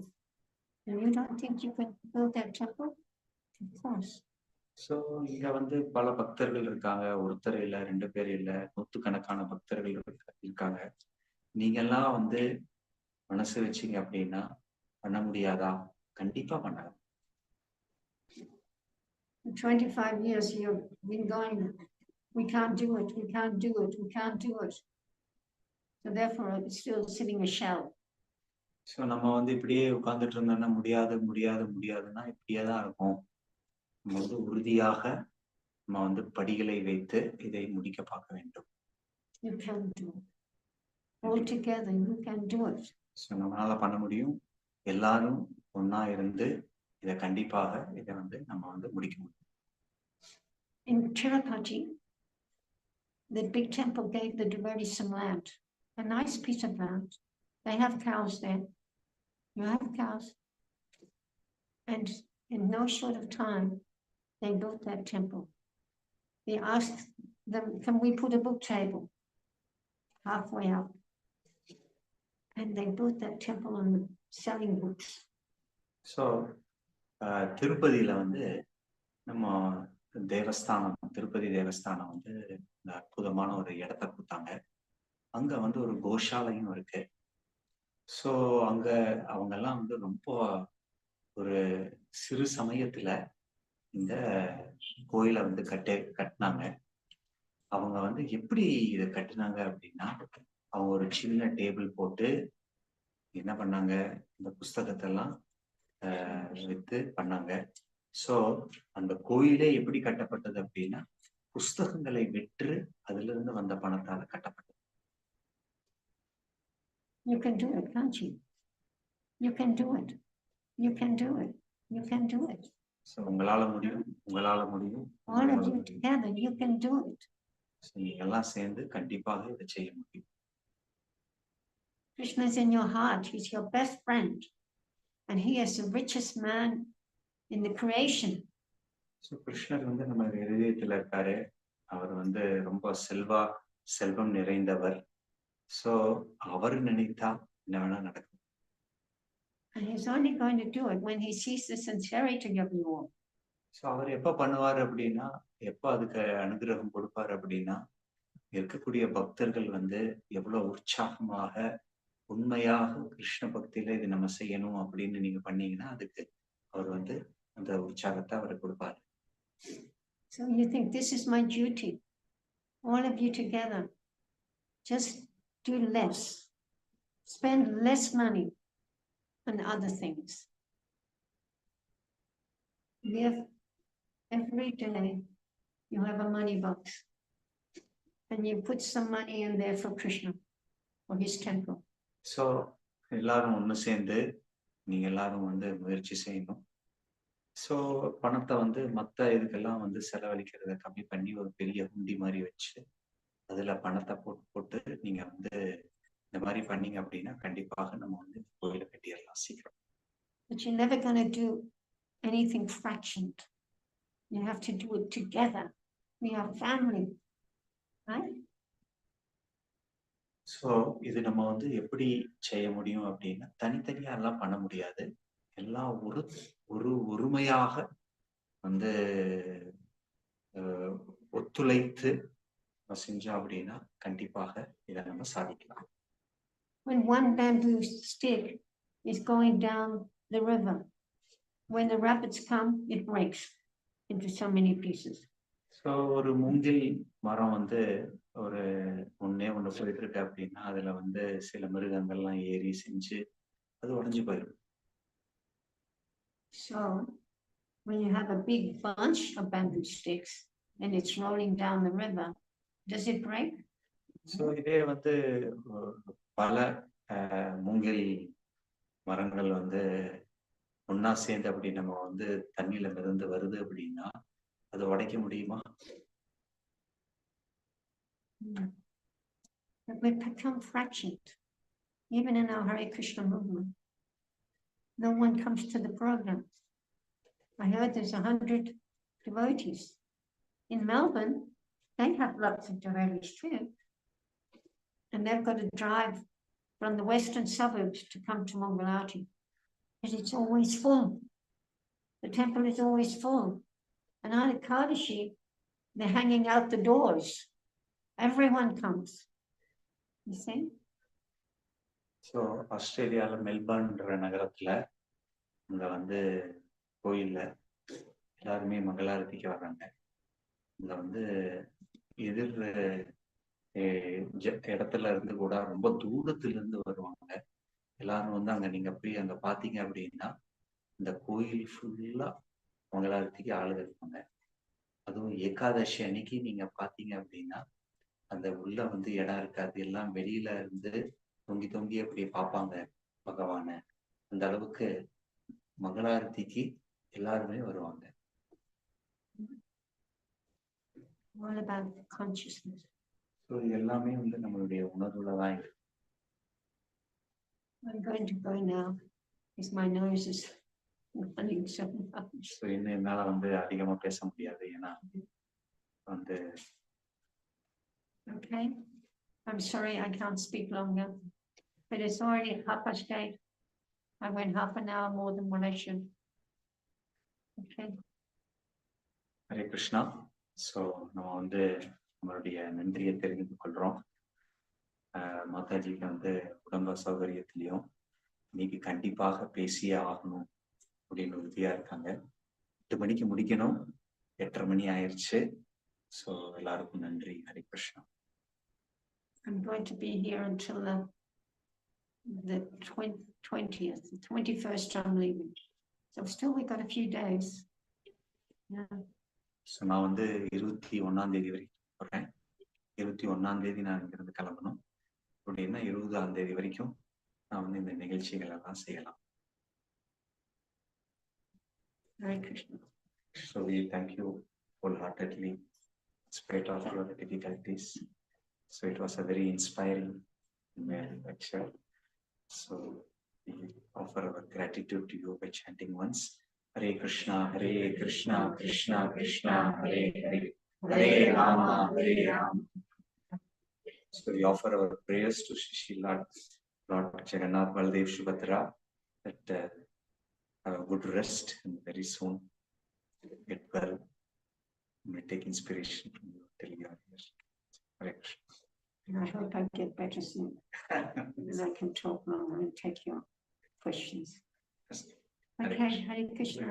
And you don't think you can build that temple? Of course. So இங்க வந்து பல பக்தர்கள் இருக்காங்க, ஒருத்தர் இல்லை, 2 பேர் இல்லை, நூற்றுக்கணக்கான பக்தர்கள் இருக்காங்க. நீங்க எல்லாம் வந்து மனசு வச்சீங்க அப்படின்னா பண்ண முடியாதா? கண்டிப்பா பண்ணலாம். 25 years you've been going, we can't do it. So therefore it's still sitting a shell. So நம்ம வந்து இப்படியே உட்கார்ந்துட்டு இருந்தோம்னா முடியாதுன்னா இப்படியே தான் இருக்கும். நம்ம வந்து உறுதியாக நம்ம வந்து படிகளை வைத்து இதை முடிக்க பார்க்க வேண்டும். You can do it. All together you can do it. So நம்மளால பண்ண முடியும். எல்லாரும் ஒன்னா இருந்து இதை கண்டிப்பாக இதை வந்து நம்ம வந்து முடிக்க முடியும். In Tirupati, the big temple gave the devotees some land, a nice piece of land, They have cows there. You have cows. And in no short of time, they built that temple. They asked them, can we put a book table halfway up? And they built that temple on selling books. So திருப்பதியில வந்து நம்ம தேவஸ்தானம், திருப்பதி தேவஸ்தானம் வந்து இந்த அற்புதமான ஒரு இடத்த கொடுத்தாங்க. அங்க வந்து ஒரு கோஷாலையும் இருக்கு. ஸோ அங்க அவங்கெல்லாம் வந்து ரொம்ப ஒரு சிறு சமயத்துல இந்த கோயிலை வந்து கட்டினாங்க. அவங்க வந்து எப்படி இதை கட்டினாங்க அப்படின்னா, அவங்க ஒரு சின்ன டேபிள் போட்டு என்ன பண்ணாங்க, இந்த புஸ்தகத்தெல்லாம் வித்து பண்ணாங்க. ஸோ அந்த கோயிலே எப்படி கட்டப்பட்டது அப்படின்னா, புஸ்தகங்களை விற்று அதுல இருந்து வந்த பணத்தால கட்டப்பட்டது. You can do it, can't you? You can do it. You can do it. You can do it. So உங்களால முடியும், உங்களால முடியும். All of you together, you can do it. So நீங்க எல்லாம் சேர்ந்து கண்டிப்பாக இதை செய்ய முடியும். Krishna is in your heart. He's your best friend. And he is the richest man in the creation. So கிருஷ்ணர் வந்து நம்ம இதயத்துல இருக்காரு. அவர் வந்து ரொம்ப செல்வம் நிறைந்தவர். So அவர் நினைத்தா என்ன வேணா நடக்கும். And he's only going to do it when he sees the sincerity of you all. So அவர் எப்ப பண்ணுவார் அப்படின்னா, எப்ப அதுக்கு அனுகிரகம் கொடுப்பார் அப்படின்னா, இருக்கக்கூடிய பக்தர்கள் வந்து எவ்வளவு உற்சாகமாக உண்மையாக கிருஷ்ண பக்தியில இது நம்ம செய்யணும் அப்படின்னு நீங்க பண்ணீங்கன்னா, அதுக்கு அவர் வந்து அந்த உற்சாகத்தை அவர் கொடுப்பார். So you think this is my duty, all of you together, just do less, spend less money on other things. Live every day, you have a money box, and you put some money in there for Krishna, for his temple. So எல்லாரும் ஒண்ணு சேர்ந்து நீங்க எல்லாரும் வந்து முயற்சி செய்யணும். So பணத்தை வந்து மற்ற இதுக்கெல்லாம் வந்து செலவழிக்கிறத கம்மி பண்ணி ஒரு பெரிய ஹுண்டி மாதிரி வச்சு அதுல பணத்தை போட்டு நீங்க வந்து இந்த மாதிரி பண்ணீங்க அப்படின்னா கண்டிப்பாக நம்ம வந்து கோயிலை கட்டிடலாம் சீக்கிரம். But you're never going to do anything fractioned. You have to do it together. We are family, right? So இது நம்ம வந்து எப்படி செய்ய முடியும் அப்படின்னா, தனித்தனியா எல்லாம் பண்ண முடியாது. எல்லாம் ஒருமையாக வந்து ஒத்துழைத்து செஞ்சோம் அப்படின்னா கண்டிப்பாக இதை நம்ம சாதிக்கலாம். When one bamboo stick is going down the river, when the rapids come, it breaks into so many pieces. So ஒரு மூங்கில் மரம் வந்து ஒரு ஒண்ணு போயிட்டு இருக்கு அப்படின்னா அதுல வந்து சில மிருகங்கள்லாம் ஏறி செஞ்சு அது உடைஞ்சு போயிடும். So when you have a big bunch of bamboo sticks and it's rolling down the river, does it break? So இதே வந்து பல மூங்கில் மரங்கள் வந்து ஒன்னா சேர்ந்து அப்படி நம்ம வந்து தண்ணியில மிதந்து வருது அப்படின்னா அது உடைக்க முடியுமா? But we become fractioned. Even in our Hare Krishna movement, no one comes to the program. I heard there's 100 devotees. In Melbourne, they have lots of devotees too. And they've got to drive from the western suburbs to come to Mangalati. But it's always full. The temple is always full. And on Ekadashi, they're hanging out the doors. Everyone comes. You see? So ஆஸ்திரேலியாவில் மெல்பர்ன்ற நகரத்துல அங்க வந்து கோயில்ல எல்லாருமே மங்களாரத்திக்கு வர்றாங்க. இங்க வந்து எதிர் இடத்துல இருந்து கூட ரொம்ப தூரத்துல இருந்து வருவாங்க. எல்லாரும் வந்து அங்க நீங்க போய் அங்க பாத்தீங்க அப்படின்னா இந்த கோயில் ஃபுல்லா மங்களாரத்திக்கு ஆளுங்க இருப்பாங்க. அதுவும் ஏகாதசி அன்னைக்கு நீங்க பாத்தீங்க அப்படின்னா அந்த உள்ள வந்து இடம் இருக்காது, எல்லாம் வெளியில இருந்து தொங்கி அப்படியே பார்ப்பாங்க பகவான. அந்த அளவுக்கு மங்களாரத்திக்கு எல்லாருமே வருவாங்க. All about consciousness. ஸோ இது எல்லாமே வந்து நம்மளுடைய உணர்வுல தான் இருக்கு. I'm going to go now, because my nose is running so much. So இன்னும் என்னால வந்து அதிகமா பேச முடியாது ஏன்னா வந்து Okay, I'm sorry I can't speak longer, but it's already 8:30. I went half an hour more than what I should. Okay, Hare Krishna. So நம்ம வந்து நம்மளுடைய நன்றியை தெரிவித்துக் கொள்றோம். மாதாஜிக்கு வந்து உடம்பு சௌகரியத்திலையும் இன்னைக்கு கண்டிப்பாக பேசியே ஆகணும் அப்படின்னு உறுதியா இருக்காங்க. 8 மணிக்கு முடிக்கணும், 8:30 மணி ஆயிடுச்சு. ஸோ எல்லாருக்கும் நன்றி. Hare Krishna. I'm going to be here until the 20th, the 21st I'm leaving. So still we got a few days. Yeah. So நான் வந்து 21ஆம் தேதி வரைக்கும் போறேன். 21ஆம் தேதி நான் இங்கிருந்து கிளம்பணும் அப்படின்னா 20ஆம் தேதி வரைக்கும் நான் வந்து இந்த நிகழ்ச்சிகள் எல்லாம் செய்யலாம். Hare Krishna. So we thank you wholeheartedly in spite of your difficulties. So it was a very inspiring lecture. So we offer our gratitude to you by chanting once Hare Krishna, Krishna Krishna, Hare Hare, Hare Rama, Hare Rama. So we offer our prayers to Shri Lord Jagannath, Baldev, Subhadra, that have a good rest and very soon get well. We take inspiration from you till you are here. Hare Krishna. I hope I get better soon, and I can talk longer and take your questions. Okay, Hare Krishna.